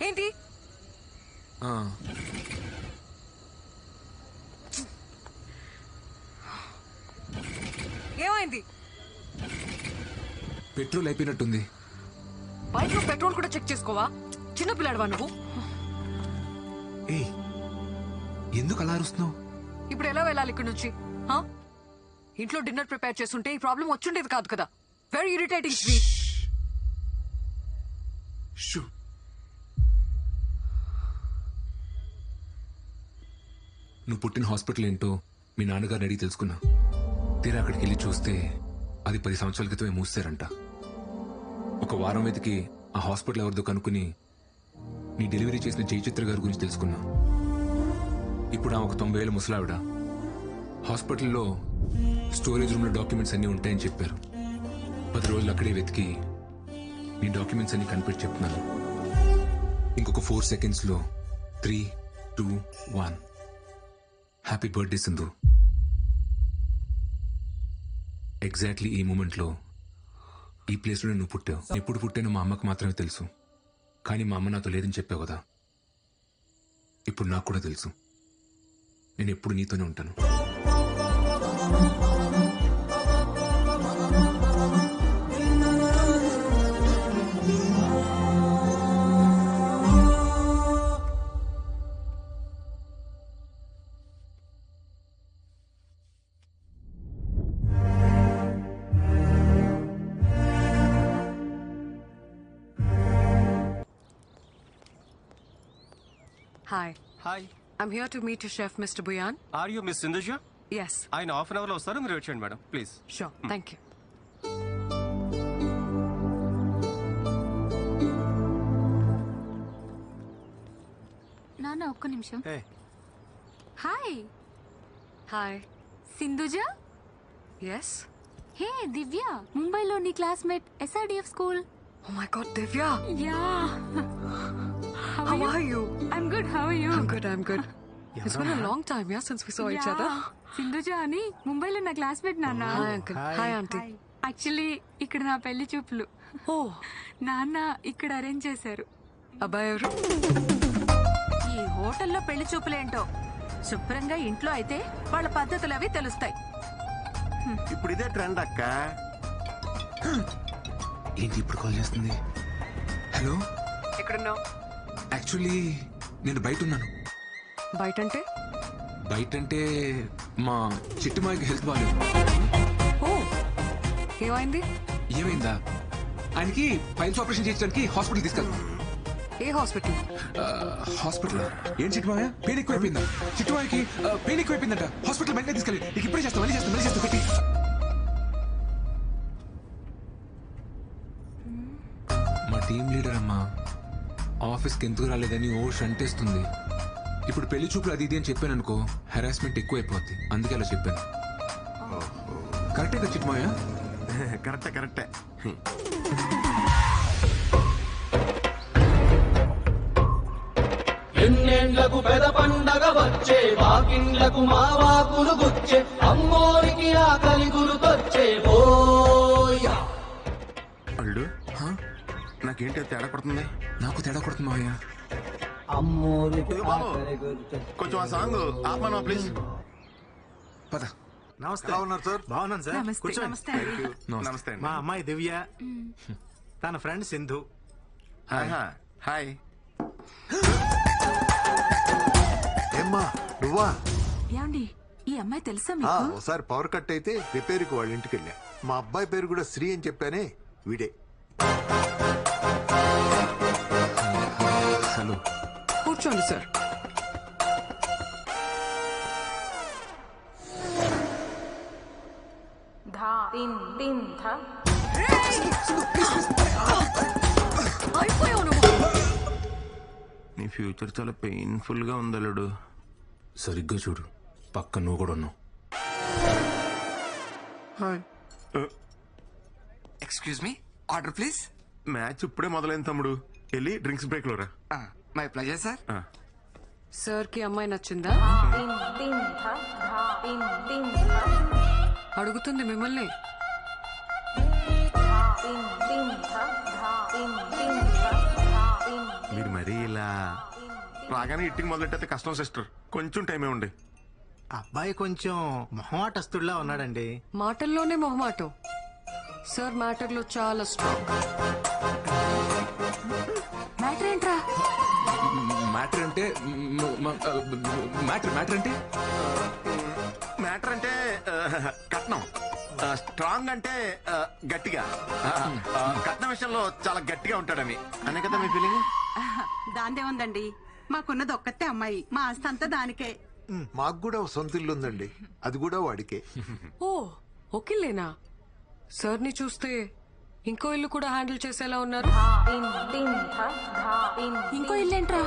ఏంటి? ఏమైంది? పెట్రోల్ అయిపోయినట్టుంది. బైక్ లో పెట్రోల్ కూడా చెక్ చేసుకోవా? చిన్నపిల్లాడవా నువ్వు? ఏ ఎందుకు అలా అరుస్తున్నావు? ఇప్పుడు ఎలా వెళ్ళాలి ఇక్కడ నుంచి? ఇంట్లో డిన్నర్ ప్రిపేర్ చేస్తుంటే ఈ ప్రాబ్లం వచ్చుండేది కాదు కదా. Very irritating sweet. నువ్వు పుట్టిన హాస్పిటల్ ఏంటో మీ నాన్నగారిని అడిగి తెలుసుకున్నా. తీరా అక్కడికి వెళ్ళి చూస్తే అది 10 సంవత్సరాల క్రితమే మూసారంట. ఒక వారం వెతికి ఆ హాస్పిటల్ ఎవరిదో కనుక్కుని నీ డెలివరీ చేసిన జయచిత్ర గారి గురించి తెలుసుకున్నా. ఇప్పుడు ఆమె ఒక 90 ఏళ్ల ముసలావిడ. హాస్పిటల్లో స్టోరేజ్ రూమ్లో డాక్యుమెంట్స్ అన్నీ ఉంటాయని చెప్పారు. 10 రోజులు అక్కడే వెతికి నీ డాక్యుమెంట్స్ అన్ని కనిపెట్టి చెప్తున్నాను. ఇంకొక 4 secondsలో 3, 2, 1. Happy birthday Sindhu. ఎగ్జాక్ట్లీ ఈ మూమెంట్లో ఈ ప్లేస్లో నువ్వు పుట్టావు. ఎప్పుడు పుట్టానో మా అమ్మకు మాత్రమే తెలుసు. కానీ మా అమ్మ నాతో లేదని చెప్పావు కదా. ఇప్పుడు నాకు కూడా తెలుసు. నేను ఎప్పుడు నీతోనే ఉంటాను. Hi. Hi. I'm here to meet your chef, Mr. Buyan. Are you Miss Sindhuja? Yes. ఆయన హాఫ్ అన్ అవర్లో వస్తారు, మీరు వచ్చేయండి madam please. Sure. Thank you. నాన్న ఒక్క నిమిషం. Hey. Hi. Hi. Sindhuja? Yes. హే దివ్య, ముంబైలో నీ classmate SRDF school. Oh my God, Divya. Yeah. How are you? I'm good. How are you? I'm good. I'm good. It's been a long time, yeah, since we saw each other. Sindhuja అని ముంబైలో నా classmate నాన్న. Hi, uncle. Hi, auntie. Actually ఇక్కడ నా పెళ్లి చూపులు. ఓ, నాన్న ఇక్కడ అరేంజ్ చేశారు. అబ్బాయి ఎవరు? ఈ హోటల్లో పెళ్లి చూపులేంటో. శుభ్రంగా ఇంట్లో అయితే వాళ్ళ పద్ధతులు అవి తెలుస్తాయి. ఇప్పుడు ఇదే ట్రెండ్ అక్క. ఏంటి ఇప్పుడు కాల్ చేస్తుంది? హలో, ఎక్కడున్నావు? యాక్చువల్లీ నేను బయట ఉన్నాను. బయట అంటే? బయట అంటే మా చిట్టుమాయకి హెల్త్ బాగాలేదు. ఓ, ఏమైంది? ఏమైందా? ఆయనకి పైల్స్ ఆపరేషన్ చేయించడానికి హాస్పిటల్ తీసుకెళ్తాం. ఏ హాస్పిటల్? హాస్పిటల్ ఏం చిట్టుమాయ? పెయిన్ ఎక్కువైపోయిందా? చిట్టుమాయకి పెయిన్ ఎక్కువైపోయిందంట. హాస్పిటల్ వెంటనే తీసుకెళ్ళి. నీకు ఇప్పుడే చేస్తాం, మళ్ళీ చేస్తాం పెట్టి. మా టీం లీడర్ అమ్మా ఆఫీస్కి ఎందుకు రాలేదని ఓ షంటేస్తుంది. ఇప్పుడు పెళ్లి చూపులు అది ఇది అని చెప్పాను అనుకో, హెరాస్మెంట్ ఎక్కువ అయిపోద్ది. అందుకే అలా చెప్పాను. కరెక్టే కదా చిట్టుమాయ? కరెక్టే కరెక్టే. ఎన్నేళ్లకు పెద పండగ వచ్చే వాకిండ్లకు మావాకులు గుచ్చే అమ్మోరికి ఆకలి గురుకొచ్చే ఓయా. అల్లుడు నాకేంటి తేడా కొడుతుంది? నాకు తేడా కొడుతుంది మావయ్య. అమ్మోరికి కొంచెం ఆ సాంగ్ ఆపమా ప్లీజ్. పద. నమస్తే. ఎలా ఉన్నారు సార్? బాగున్నాను సార్. నమస్తే. కూర్చోండి. నమస్తే అండి. నమస్తే అండి. మా అమ్మాయి దివ్య, తన ఫ్రెండ్ సింధు. హాయ్. ఏమ్మా నువ్వా? ఏమండి ఈ అమ్మాయి తెలుసా ఆ, మీకు? ఒకసారి పవర్ కట్ అయితే రిపేర్కి వాళ్ళ ఇంటికి వెళ్ళా. మా అబ్బాయి పేరు కూడా శ్రీ అని చెప్పానే, వీడే. హలో. కూర్చోండి సార్. నీ ఫ్యూచర్ చాలా పెయిన్ఫుల్ గా ఉంది అల్లుడు. సరిగ్గా చూడు, పక్క నువ్వు కూడా ఉన్నావు. Excuse me, order please. Match ఇప్పుడే మొదలైంది తమ్ముడు, వెళ్ళి డ్రింక్స్ బ్రేక్ లో రా. My pleasure sir. సార్ కి అమ్మాయి నచ్చిందా? అడుగుతుంది మిమ్మల్ని. మీరు మరీ ఇలా రాగానే ఇట్టింగ్ మొదలెట్టే కష్టం సిస్టర్, కొంచెం టైమే ఉండి. అబ్బాయి కొంచెం మొహమాటస్తుడిలా ఉన్నాడండి. మాటల్లోనే మొహమాటం. సార్ మ్యాటర్ లో చాలా స్ట్రాంగ్. మ్యాటర్ ఏంట్రా? మ్యాటర్ అంటే మ్యాటర్ అంటే మ్యాటర్ అంటే కట్నం. స్ట్రాంగ్ అంటే గట్టిగా. కట్నం విషయంలో చాలా గట్టిగా ఉంటాడని అనే కదా మీ ఫీలింగ్. దాందే ఉందండి, మాకున్నది ఒక్కతే అమ్మాయి, మా ఆస్తి అంతా దానికే. మాకు కూడా ఒక సొంత ఇల్లు ఉందండి, అది కూడా వాడికే. ఓ ఓకేలేనా? సార్ ని చూస్తే ఇంకో ఇల్లు కూడా హ్యాండిల్ చేసేలా ఉన్నారు. ఇంకో ఇల్లేంట్రా?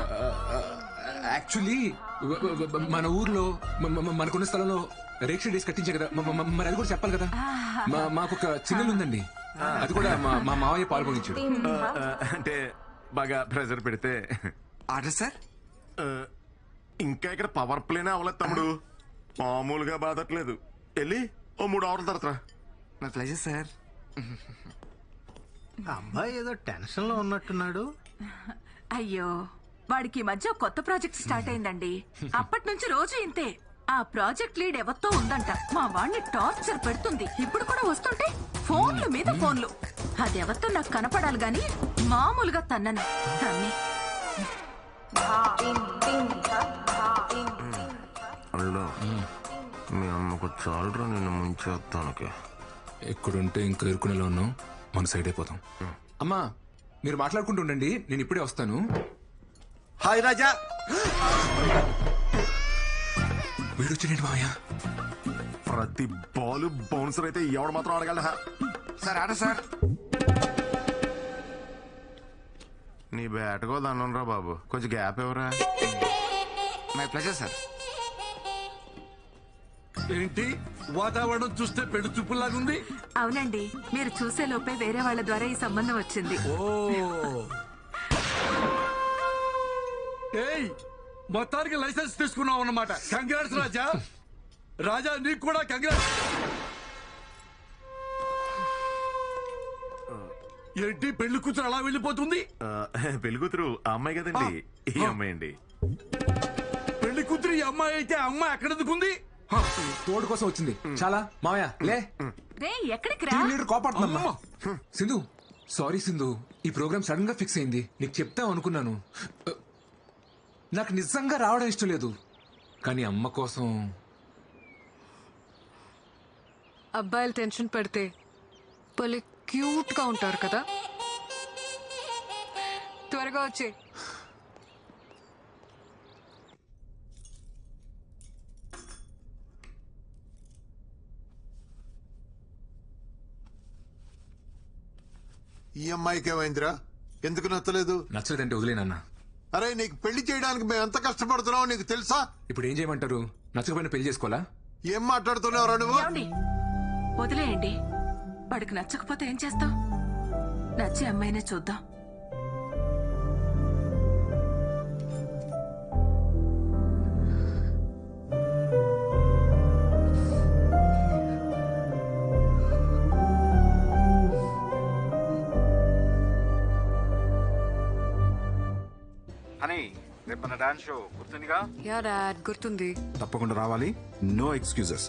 యాక్చువల్లీ మన ఊర్లో మనకున్న స్థలంలో రేక్ష డేస్ కట్టించే కదా, మరి అది కూడా చెప్పాలి కదా. మాకు ఒక చిన్నలు ఉందండి, అది కూడా మా మావయ్య పాల్గొనించాడు. అంటే బాగా ప్రెజర్ పెడితే. Order sir. ఇంకా ఇక్కడ పవర్ ప్లేనే అవ్వలేదు తమ్ముడు, మామూలుగా బాధట్లేదు. వెళ్ళి ఓ 3 అవర్ల తర్వాత. My pleasure sir. అబ్బాయి ఏదో టెన్షన్ లో ఉన్నట్టున్నాడు. అయ్యో, వాడికి ఈ మధ్య ఒక కొత్త ప్రాజెక్ట్ స్టార్ట్ అయిందండి. అప్పటి నుంచి రోజు ఇంతే. ఆ ప్రాజెక్ట్ లీడ్ ఎవరితో ఉందంట, మా వాడిని టార్చర్ పెడుతుంది. ఇప్పుడు కూడా వస్తుంటే ఫోన్లు మీద ఫోన్లు. అది ఎవరితో నాకు కనపడాలి గాని మామూలుగా తన్నను. తన్ని అల్లుడు, మీ అమ్మకు చాలురా నిన్ను ముంచేస్తానికి. ఎక్కడుంటే ఇంకా ఇరుకునేలా ఉన్నాం, మన సైడ్ అయిపోతాం. అమ్మా మీరు మాట్లాడుకుంటూ ఉండండి, నేను ఇప్పుడే వస్తాను. హాయ్ రాజా. వీడొచ్చాడు మావయ్య. ప్రతి బాల్ బౌన్సర్ అయితే ఎవడు మాత్రం ఆడగలరా సార్? Order sir. నీ బ్యాట్కో దండంరా బాబు, కొంచెం గ్యాప్ ఎవరా. My pleasure sir. ఏంటి వాతావరణం చూస్తే పెళ్లి చూపులాగుంది? అవునండి, మీరు చూసే లోపే వేరే వాళ్ళ ద్వారా ఈ సంబంధం వచ్చింది. ఏయ్, మొత్తానికి లైసెన్స్ తీసుకున్నావు అన్నమాట. కంగ్రాట్స్ రాజా. రాజా నీకు కూడా కంగ్రాట్స్. ఏంటి పెళ్లి కూతురు అలా వెళ్ళిపోతుంది? పెళ్లి కూతురు ఆ అమ్మాయి కదండి, ఈ అమ్మాయి అండి. పెళ్లి కూతురు ఈ అమ్మాయి అయితే ఆ అమ్మాయి ఎక్కడ ఎందుకుంది? తోడు కోసం వచ్చింది. చాలా మావయ్య లే. రే ఎక్కడికి రా? కోపడుతున్నా. సింధు, సారీ సింధు, ఈ ప్రోగ్రామ్ సడన్ గా ఫిక్స్ అయింది. నీకు చెప్తాం అనుకున్నాను. నాకు నిజంగా రావడం ఇష్టం లేదు, కానీ అమ్మ కోసం. అబ్బాయిలు టెన్షన్ పడితే భలే క్యూట్ గా ఉంటారు కదా. త్వరగా వచ్చే. ఈ అమ్మాయికి ఏమైందిరా? ఎందుకు నచ్చలేదు? నచ్చలేదంటే వదిలేనన్నా. అరే నీకు పెళ్లి చేయడానికి మేము ఎంత కష్టపడుతున్నావు నీకు తెలుసా? ఇప్పుడు ఏం చేయమంటారు? నచ్చకపోయినా పెళ్లి చేసుకోవాలా? ఏం మాట్లాడుతున్నావురా నువ్వు? వదిలేయండి. వాడికి నచ్చకపోతే ఏం చేస్తాం? నచ్చే అమ్మాయినే చూద్దాం. అని రేపు మన డాన్స్ షో గుర్తుందిగా? యా డాడ్ గుర్తుంది. తప్పకుండా రావాలి, నో ఎక్స్క్యూజెస్.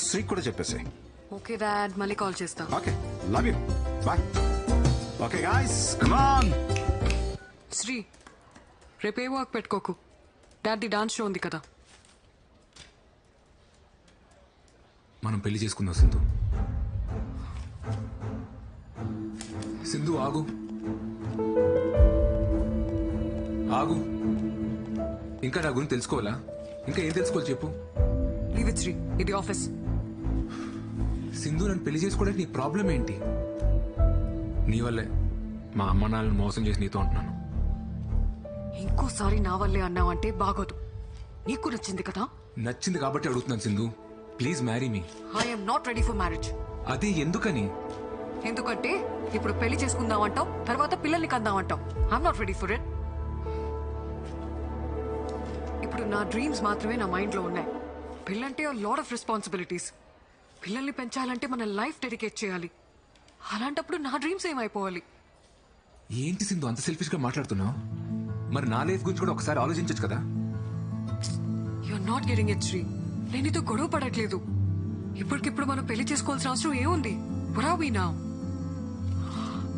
శ్రీ కూడా చెప్పేసి. ఓకే డాడ్, మళ్ళీ కాల్ చేస్తా. Okay, love you, bye. Okay guys, come on. Sri, రేపే వర్క్ పెట్టుకోకు. డాడీ డాన్స్ షో ఉంది కదా. మనం పెళ్లి చేసుకుందాం సింధు. సింధు ఆగు ఆగు. ఇంకా నా గురించి తెలుసుకోవాలా? ఇంకా ఏం తెలుసుకోవాలి చెప్పు. లీవ్ ఇట్ శ్రీ, ఇది ఆఫీస్. సింధు, నన్ను పెళ్లి చేసుకోవడానికి నీ ప్రాబ్లం ఏంటి? నీ వల్లే మా అమ్మ నాన్నని మోసం చేసి నీతో ఉంటున్నాను. ఇంకోసారి నా వల్లే అన్నావంటే బాగోదు. నీకు నచ్చింది కదా? నచ్చింది కాబట్టి అడుగుతున్నాను Sindhu, please marry me. I'm not ready for marriage. అది ఎందుకని? ఎందుకంటే ఇప్పుడు పెళ్లి చేసుకుందామంటావు, తర్వాత పిల్లల్ని కందామంటావు. I'm not ready for it. ఇప్పుడు నా డ్రీమ్స్ మాత్రమే నా మైండ్ లో ఉన్నాయి. పెళ్ళంటే లాట్ ఆఫ్ రెస్పాన్సిబిలిటీస్. పిల్లల్ని పెంచాలంటే మన లైఫ్ డెడికేట్ చేయాలి. అలాంటప్పుడు నా డ్రీమ్స్ ఏమైపోవాలి? ఏంటి సింధు అంత సెల్ఫిష్ గా మాట్లాడుతున్నావు? మరి నా లైఫ్ గురించి కూడా ఒకసారి ఆలోచించచ్చు కదా. You're not getting it Sri. నేను ఇదో గొడవ పడట్లేదు. ఇప్పటికిప్పుడు మనం పెళ్లి చేసుకోవాల్సిన అవసరం ఏముంది? వరావీనా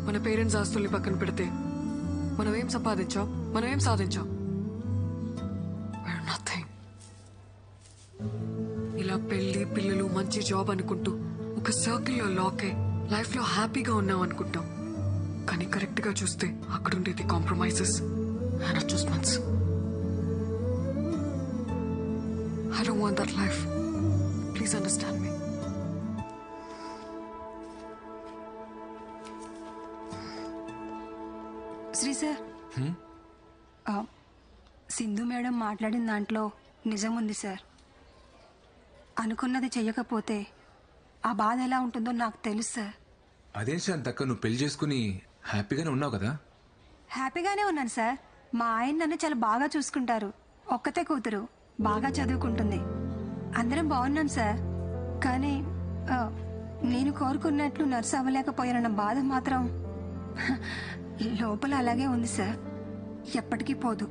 మన పేరెంట్స్ ఆస్తుల్ని పక్కన పెడితే మనం ఏం సంపాదించాం, మనం ఏం సాధించాం? నథింగ్. ఇలా పెళ్లి పిల్లలు మంచి జాబ్ అనుకుంటూ ఒక సర్కిల్లో లాక్ అయి లైఫ్ లో హ్యాపీగా ఉన్నాం అనుకుంటాం. కానీ కరెక్ట్ గా చూస్తే అక్కడ ఉండేది compromises and adjustments. I don't want that life. Please understand me. Sri sir, Sindhu madam మాట్లాడిన దాంట్లో నిజం ఉంది సార్. అనుకున్నది చెయ్యకపోతే ఆ బాధ ఎలా ఉంటుందో నాకు తెలుసు సార్. అదేం శాంతక్క, నువ్వు పెళ్లి చేసుకుని హ్యాపీగానే ఉన్నావు కదా? హ్యాపీగానే ఉన్నాను సార్. మా ఆయన నన్ను చాలా బాగా చూసుకుంటారు. ఒక్కతే కూతురు, బాగా చదువుకుంటుంది. అందరం బాగున్నాం సార్. కానీ నేను కోరుకున్నట్లు నర్సు అవ్వలేకపోయానన్న బాధ మాత్రం లోపల అలాగే ఉంది సార్. ఎప్పటికీ పోదు.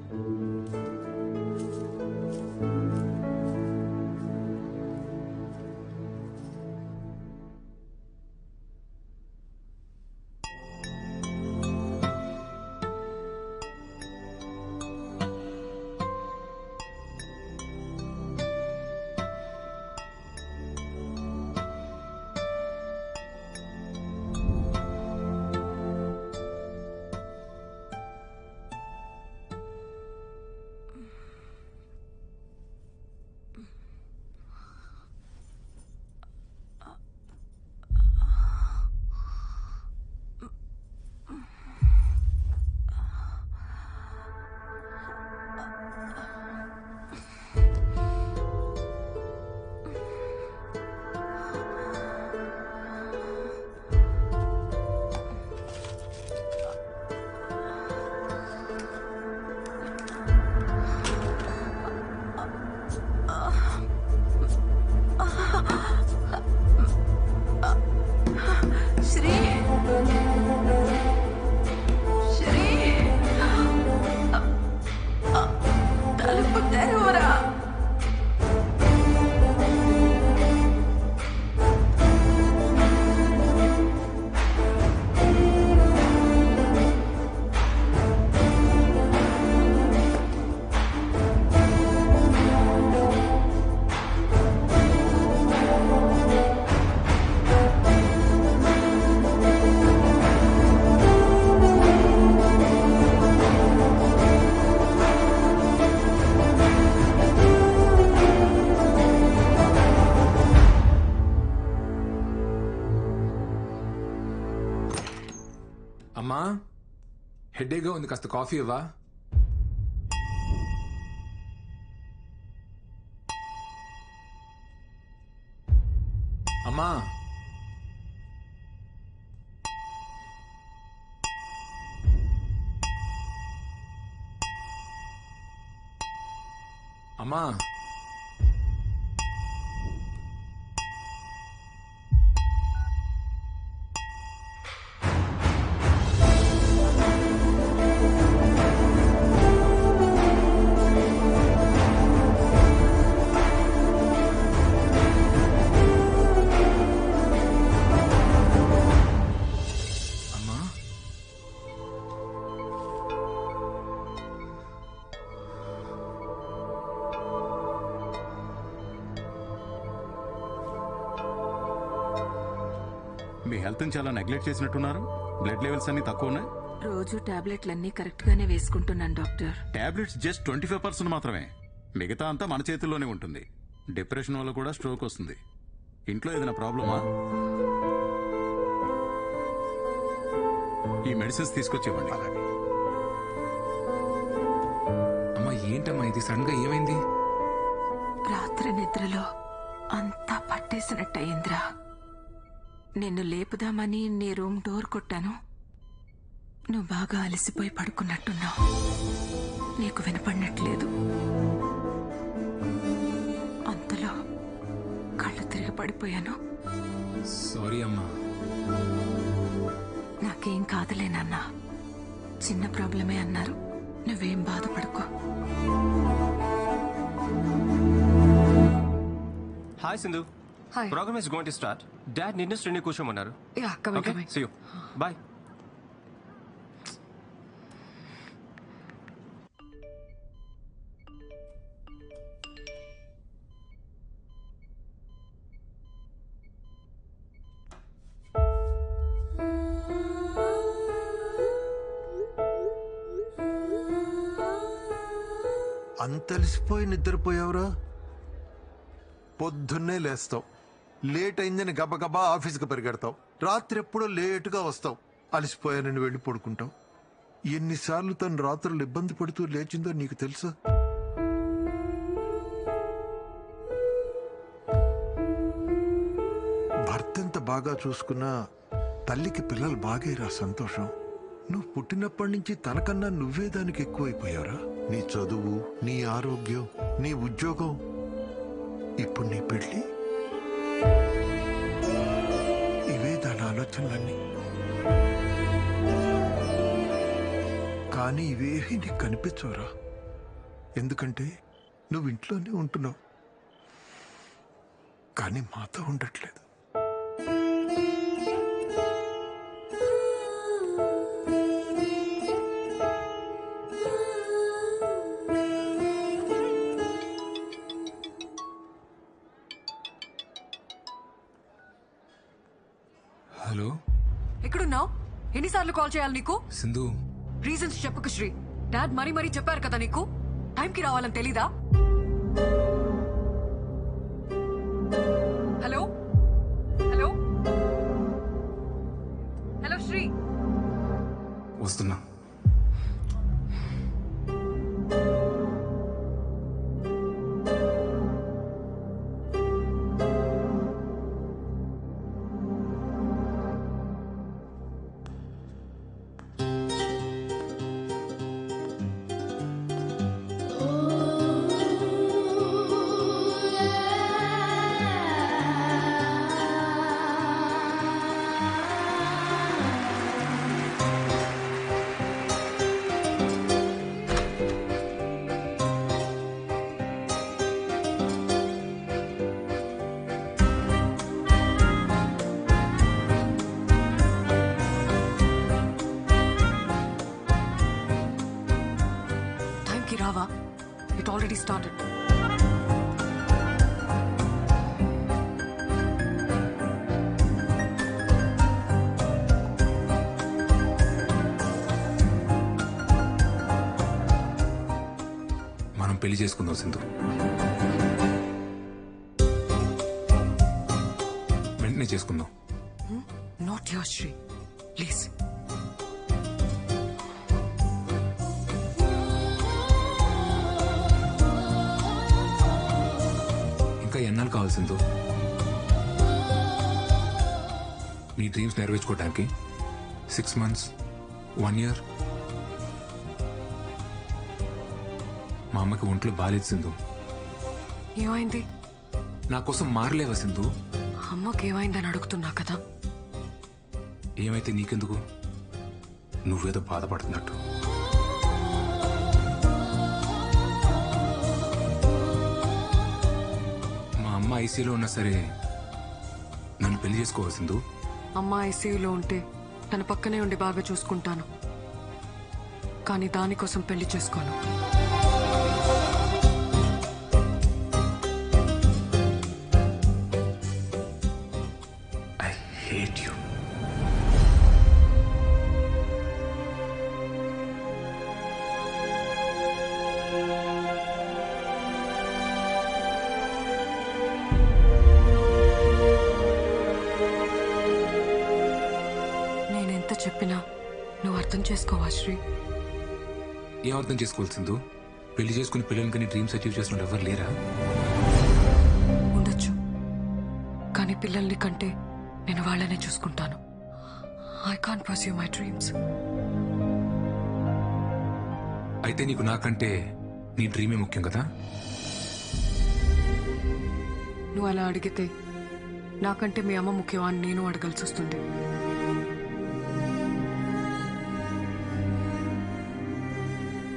అమ్మా, హెడేక్గా ఉంది, కాస్త కాఫీ ఇవ్వా? అమ్మా, అమ్మా మీ హెల్త్ చాలా నెగ్లెక్ట్ చేసినట్టున్నారు. బ్లడ్ లెవెల్స్ అన్ని తక్కువ ఉన్నాయి. రోజు టాబ్లెట్లన్నీ కరెక్ట్ గానే వేసుకుంటున్నాను డాక్టర్. టాబ్లెట్స్ జస్ట్ 25% మాత్రమే. మిగతా అంతా మన చేతుల్లోనే ఉంటుంది. డిప్రెషన్ వల్ల కూడా స్ట్రోక్ వస్తుంది. ఇంట్లో ఏదైనా ప్రాబ్లమా? ఈ మెడిసిన్స్ తీసుకొచ్చేవ్వండి. అమ్మా ఏంటమ్మా ఇది, సడన్ గా ఏమైంది? రాత్రి నిద్రలో అంతా పట్టేసినట్టయిందిరా. నిన్ను లేపుదామని నీ రూమ్ డోర్ కొట్టాను. నువ్వు బాగా అలసిపోయి పడుకున్నట్టున్నావు. నీకు వినపడినట్లేదు. అంతలో కళ్ళు తిరిగి పడిపోయాను. సారీ అమ్మా. నాకేం కాదులే నాన్న, చిన్న ప్రాబ్లమే అన్నారు. నువ్వేం బాధపడుకో. Hi Sindhu. Hi. Program is going to start. Dad need us to కూర్చోమన్నారు. Yeah, coming, Okay, coming. see you. Bye. అంతలిసిపోయి నిద్రపోయావురా? పొద్దున్నే లేస్తావు, లేట్ అయిందని గబగబా ఆఫీస్కి పరిగెడతావు, రాత్రి ఎప్పుడో లేటుగా వస్తావు, అలసిపోయానని వెళ్ళి పడుకుంటావు. ఎన్నిసార్లు తను రాత్రులు ఇబ్బంది పడుతూ లేచిందో నీకు తెలుసా? భర్త ఎంత బాగా చూసుకున్నా తల్లికి పిల్లలు బాగేరా సంతోషం. నువ్వు పుట్టినప్పటి నుంచి తనకన్నా నువ్వే దానికి ఎక్కువైపోయావురా. నీ చదువు, నీ ఆరోగ్యం, నీ ఉద్యోగం, ఇప్పుడు నీ పెళ్లి, ఇవే దాని ఆలోచనలన్నీ. కానీ ఇవేవి నీకు కనిపించవురా. ఎందుకంటే నువ్వు ఇంట్లోనే ఉంటున్నావు, కానీ మాతో ఉండట్లేదు. హలో, ఎక్కడున్నావు? ఎన్నిసార్లు కాల్ చేయాలి నీకు? సింధు, రీజన్స్ చెప్పకు శ్రీ. డాడ్ మరీ మరీ చెప్పారు కదా నీకు, టైంకి రావాలని తెలీదా? Hello hello hello Sri. వస్తున్నా. టైంకి రావా? It already started. మనం పెళ్లి చేసుకుందాం సింధు. వెంటనే చేసుకుందాం. Not your Sri, please. ఇంకా ఎన్నాళ్ళు కావాలి సింధు నీ డ్రీమ్స్ నెరవేర్చుకోవడానికి? 6 months, 1 year? మా అమ్మకి ఒంట్లో బాలేదు సింధు. ఏమైంది? నా కోసం మారలేవా సింధు? అమ్మకి ఏమైందని అడుగుతున్నా కదా. ఏమైతే నీకెందుకు? నువ్వేదో బాధపడుతున్నట్టు. మా అమ్మ ఐసీలో ఉన్నా సరే నన్ను పెళ్లి చేసుకోవాలి సింధు. అమ్మ ఐసీయూలో ఉంటే తన పక్కనే ఉండి బాగా చూసుకుంటాను, కానీ దానికోసం పెళ్లి చేసుకోను. I hate you. నేనెంత చెప్పినా నువ్వు అర్థం చేసుకోవా శ్రీ? ఏం అర్థం చేసుకోవాలి సింధు? పెళ్లి చేసుకుని పిల్లలకి డ్రీమ్స్ అచీవ్ చేసిన ఎవరు లేరా? ఉండొచ్చు, కానీ పిల్లల్ని కంటే నేను వాళ్ళనే చూసుకుంటాను. I can't pursue my dreams. అయితే నీకు నాకంటే నీ డ్రీమే ముఖ్యం కదా? నువ్వు అలా అడిగితే నాకంటే మీ అమ్మ ముఖ్యమా అని నేను అడగాల్సి వస్తుంది.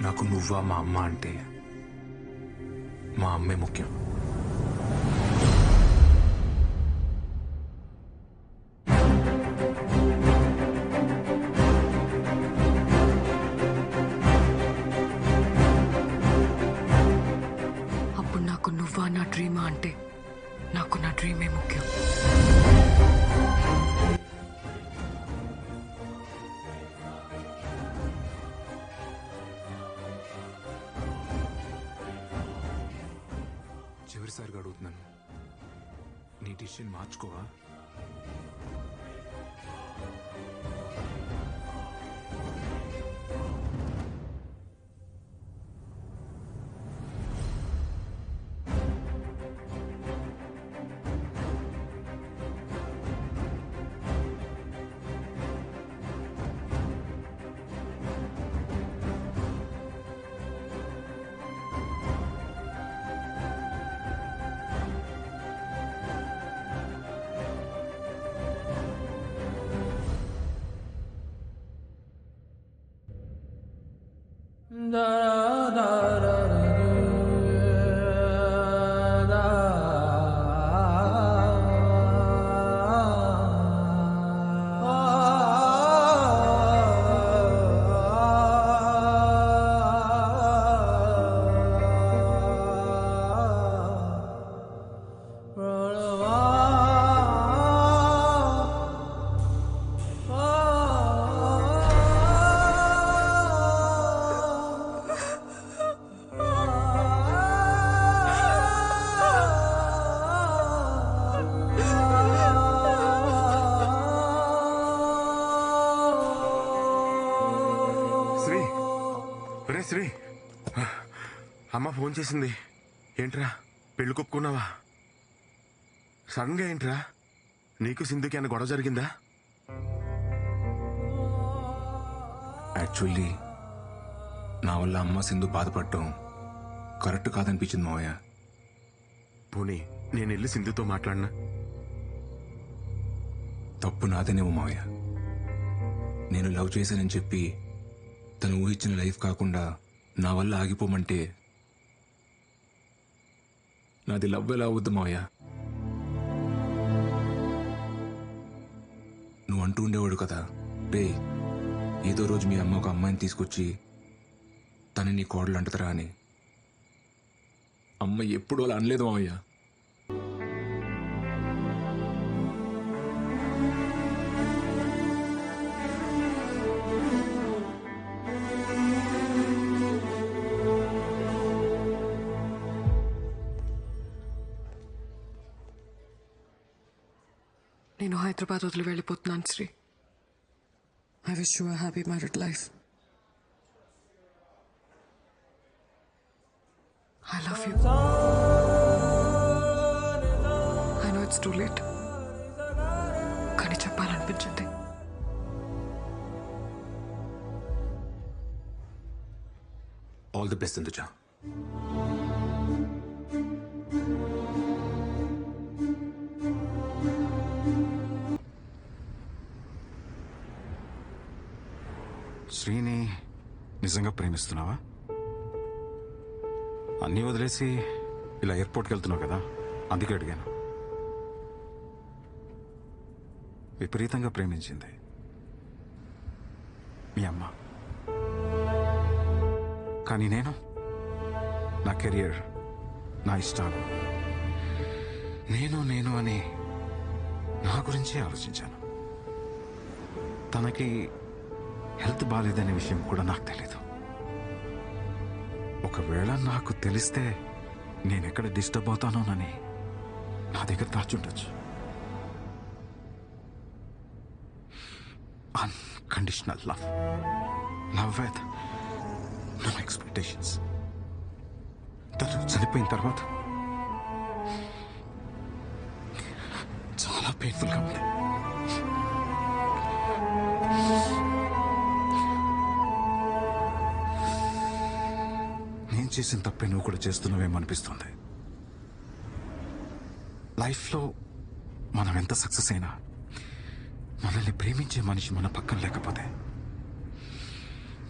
నాకు నువ్వా మా అమ్మ అంటే మా అమ్మే ముఖ్యం. అప్పుడు నాకు నువ్వా నా డ్రీమా అంటే నాకు నా డ్రీమే ముఖ్యం. చివరిసారిగా అడుగుతున్నాను, నీ డిసిషన్ మార్చుకోవా? శ్రీ, అమ్మ ఫోన్ చేసింది. ఏంట్రా పెళ్లి కొప్పుకున్నావా? సడన్ గా ఏంట్రా? నీకు సింధుకి అన్న గొడవ జరిగిందా? యాక్చువల్లీ నా వల్ల అమ్మ సింధు బాధపడటం కరెక్ట్ కాదనిపించింది మావయ్య. పోనీ నేను వెళ్ళి సింధుతో మాట్లాడినా? తప్పు నాదేనేమో మావయ్య. నేను లవ్ చేశానని చెప్పి తను ఊహించిన లైఫ్ కాకుండా నా వల్ల ఆగిపోమంటే నాది లవ్ ఎలా అవుద్దు మావయ్య? నువ్వు అంటూ ఉండేవాడు కదా, రే ఏదో రోజు మీ అమ్మ ఒక అమ్మాయిని తీసుకొచ్చి తను నీ కోడలు అంటదరా అని. అమ్మ ఎప్పుడు అలా అనలేదు మావయ్య. నేను హైదరాబాద్ వదిలి వెళ్ళిపోతున్నాను Sri. I wish you a happy married life. I love you. I know it's too late, కానీ చెప్పాలనిపించింది. All the best Induja. శ్రీని నిజంగా ప్రేమిస్తున్నావా? అన్నీ వదిలేసి ఇలా ఎయిర్పోర్ట్కి వెళ్తున్నావు కదా, అందుకే అడిగాను. విపరీతంగా ప్రేమించింది మీ అమ్మ. కానీ నేను నా కెరియర్, నా ఇష్టాలు, నేను అని నా గురించే ఆలోచించాను. తనకి హెల్త్ బాగాలేదనే విషయం కూడా నాకు తెలీదు. ఒకవేళ నాకు తెలిస్తే నేనెక్కడ డిస్టర్బ్ అవుతానోనని నా దగ్గర దాచుండొచ్చు. Unconditional love with no expectations. తను చనిపోయిన తర్వాత చాలా పెయిన్ఫుల్గా ఉంది. నేను చేసిన తప్పే నువ్వు కూడా చేస్తున్నావేమో అనిపిస్తుంది. లైఫ్లో మనం ఎంత సక్సెస్ అయినా మనల్ని ప్రేమించే మనిషి మన పక్కన లేకపోతే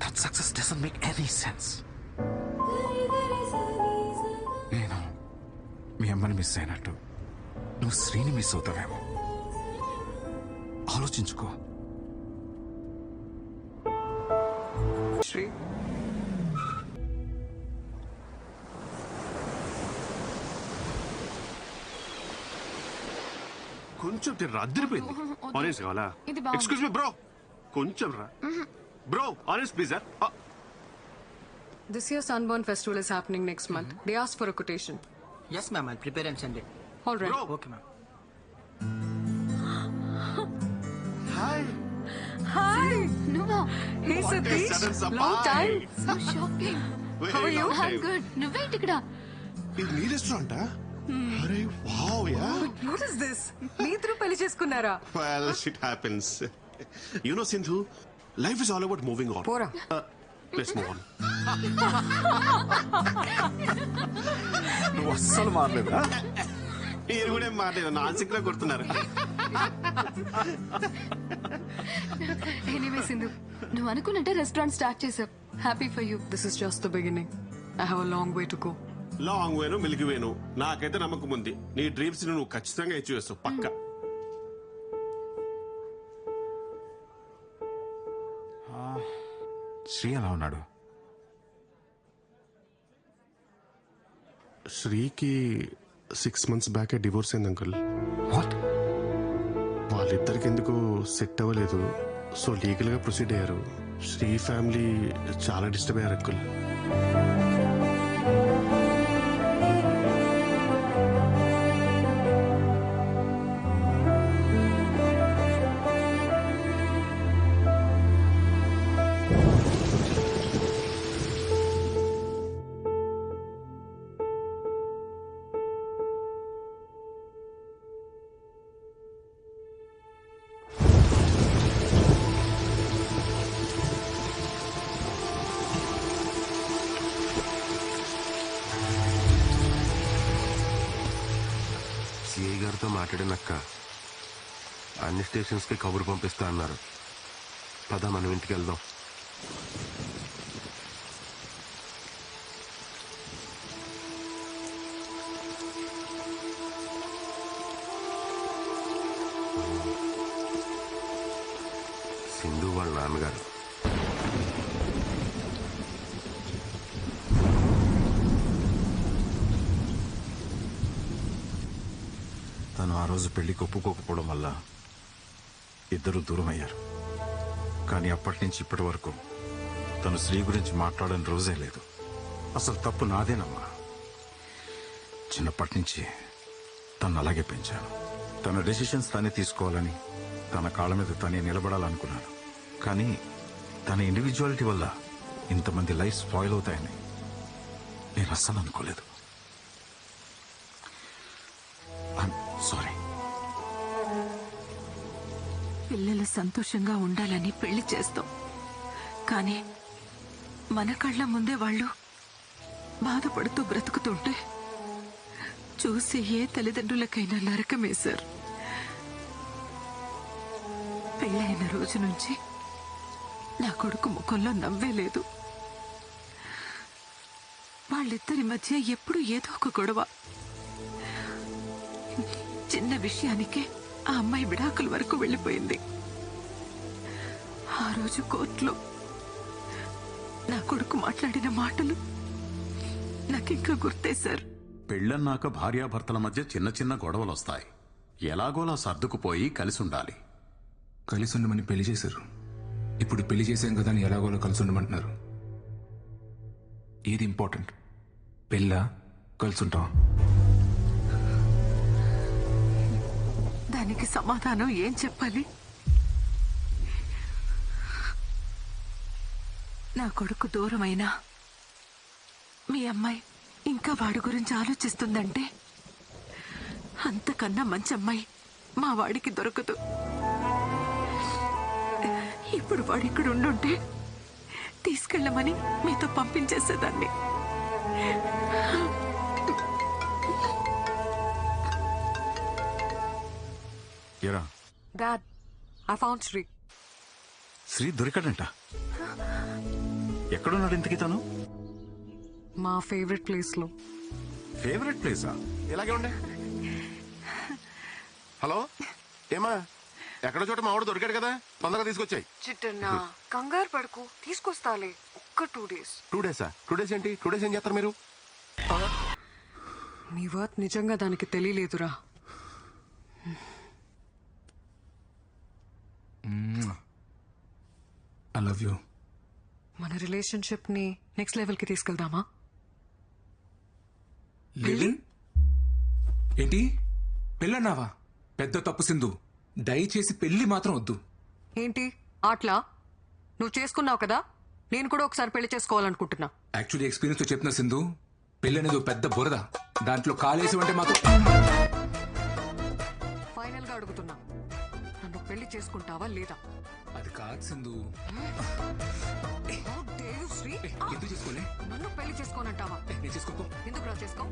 that success doesn't make any sense. నేను మీ అమ్మని మిస్ అయినట్టు నువ్వు శ్రీని మిస్ అవుతావేమో. ఆలోచించుకో. శ్రీ, కొంచెం తిర్రా, అద్దరిపోయింది. ఆరెంజ్ కావాలా? ఇది బాగుంది. ఎక్స్క్యూజ్ మీ బ్రో, కొంచెం రా bro. Orange please sir. this year's Sunburn Festival is happening next month. They asked for a quotation. Yes, ma'am. I'll prepare and send it. All right. Okay, ma'am. Hi. Hi. నువ్వా? Hey, What a Satish. sudden surprise. Long time. So shocking. How are you? I'm good. నువ్వేంటి ఇక్కడ? ఇది నీ రెస్టారెంటా? అరే wow yeah. What is this? మీ ఇద్దరు పెళ్లి చేసుకున్నారా? Well, shit happens. You know, Sindhu, life is all about moving on. పోరా. Let's move on. నువ్వు అస్సలు మారలేదా? మీరు కూడా ఏం మాట్లాడలేదు, నాన్సిక్ లో కొడుతున్నారు. ఎనీవే సింధు, నువ్వు అనుకున్నట్టే రెస్టారెంట్ స్టార్ట్ చేసావు. Happy for you. This is just the beginning. I have a long way to go. Long వేను మిల్క్ వేను నాకైతే నమ్మకం ఉంది. నీ డ్రీమ్స్ నువ్వు ఖచ్చితంగా అచీవ్ చేస్తావు పక్కా. శ్రీ ఎలా ఉన్నాడు? శ్రీకి 6 months బ్యాక్ డివోర్స్ అయింది అంకుల్. వాట్? వాళ్ళిద్దరికి ఎందుకు సెట్ అవ్వలేదు, సో లీగల్ గా ప్రొసీడ్ అయ్యారు. శ్రీ ఫ్యామిలీ చాలా డిస్టర్బ్ అయ్యారు అంకుల్. సిఐ గారితో మాట్లాడినక్క అన్ని స్టేషన్స్కి కబురు పంపిస్తా అన్నారు. పద మనం ఇంటికి వెళ్దాం. సింధు వాళ్ళ నాన్నగారు. తను ఆ రోజు పెళ్లికి ఒప్పుకోకపోవడం వల్ల ఇద్దరు దూరం అయ్యారు. కానీ అప్పటి నుంచి ఇప్పటి వరకు తను శ్రీ గురించి మాట్లాడని రోజే లేదు. అసలు తప్పు నాదేనమ్మా. చిన్నప్పటి నుంచి తను అలాగే పెంచాను. తన డెసిషన్స్ తనే తీసుకోవాలని, తన కాళ్ళ మీద తనే నిలబడాలనుకున్నాను. కానీ తన ఇండివిజువాలిటీ వల్ల ఇంతమంది లైఫ్ స్పాయిల్ అవుతాయని నేను అస్సలు అనుకోలేదు. సారీ. పిల్లలు సంతోషంగా ఉండాలని పెళ్లి చేస్తాం, కానీ మన కళ్ళ ముందే వాళ్ళు బాధపడుతూ బ్రతుకుతుంటే చూసి ఏ తల్లిదండ్రులకైనా నరకమే సార్. పెళ్ళైన రోజు నుంచి నా కొడుకు ముఖంలో నవ్వే లేదు. వాళ్ళిద్దరి మధ్య ఎప్పుడు ఏదో ఒక గొడవ. చిన్న విషయానికే ఆ అమ్మాయి విడాకుల వరకు వెళ్ళిపోయింది. ఆ రోజు కోర్టులో నా కొడుకు మాట్లాడిన మాటలు నాకింకా గుర్తే సార్. పెళ్ళన్నాక భార్యాభర్తల మధ్య చిన్న చిన్న గొడవలు వస్తాయి. ఎలాగోలా సర్దుకుపోయి కలిసి ఉండాలి. కలిసి ఉండమని పెళ్లి చేశారు. ఇప్పుడు పెళ్లి చేసాం కదా అని ఎలాగోలా కలిసి ఉండమంటున్నారు. ఏది ఇంపార్టెంట్, పెళ్ళా కలిసి ఉంటాం? దానికి సమాధానం ఏం చెప్పాలి? నా కొడుకు దూరమైనా మీ అమ్మాయి ఇంకా వాడి గురించి ఆలోచిస్తుందంటే అంతకన్నా మంచి అమ్మాయి మా వాడికి దొరకదు. ఇప్పుడు వాడు ఇక్కడ ఉండుంటే తీసుకెళ్ళమని మీతో పంపించేసేదాన్ని. ఎరా dad, I found Sri. Sri దొరికాడంట. ఎక్కడున్నాడు ఇంతకీ తను? మా ఫేవరెట్ ప్లేస్ లో. ఫేవరెట్ ప్లేసా? ఇలాగే ఉండే. హలో, ఏమా ఎక్కడో చోట మావాడు దొరికాడు కదా, తొందరగా తీసుకొచ్చాయి. చిట్టన్నా కంగారు పడుకు, తీసుకొస్తాలే. ఒక్క 2 days. 2 days? 2 days ఏంటి? 2 days ఏం చేస్తారు మీరు? నీ వర్త్ నిజంగా దానికి తెలియలేదురా. I love you. మన రిలేషన్షిప్ ని నెక్స్ట్ లెవెల్ కి తీసుకెళ్దామా? లివిన్? ఏంటి పెళ్ళన్నావా? పెద్ద తప్పు సింధు. దయచేసి పెళ్లి మాత్రం వద్దు. ఏంటి ఆట్లా? నువ్వు చేసుకున్నావు కదా, నేను కూడా ఒకసారి పెళ్లి చేసుకోవాలనుకుంటున్నా. యాక్చువల్లీ ఎక్స్పీరియన్స్ తో చెప్తున్నా సింధు, పెళ్లి అనేది పెద్ద బురద. దాంట్లో కాలేసి అంటే మాత్రం. ఫైనల్ గా అడుగుతున్నా, నన్ను పెళ్లి చేసుకుంటావా లేదా? అది కాదు సింధు. శ్రీ, ఎందుకు చేసుకోలే? నన్ను పెళ్లి చేసుకోనంటావా? నేను చేసుకో. ఎందుకు రా చేసుకో?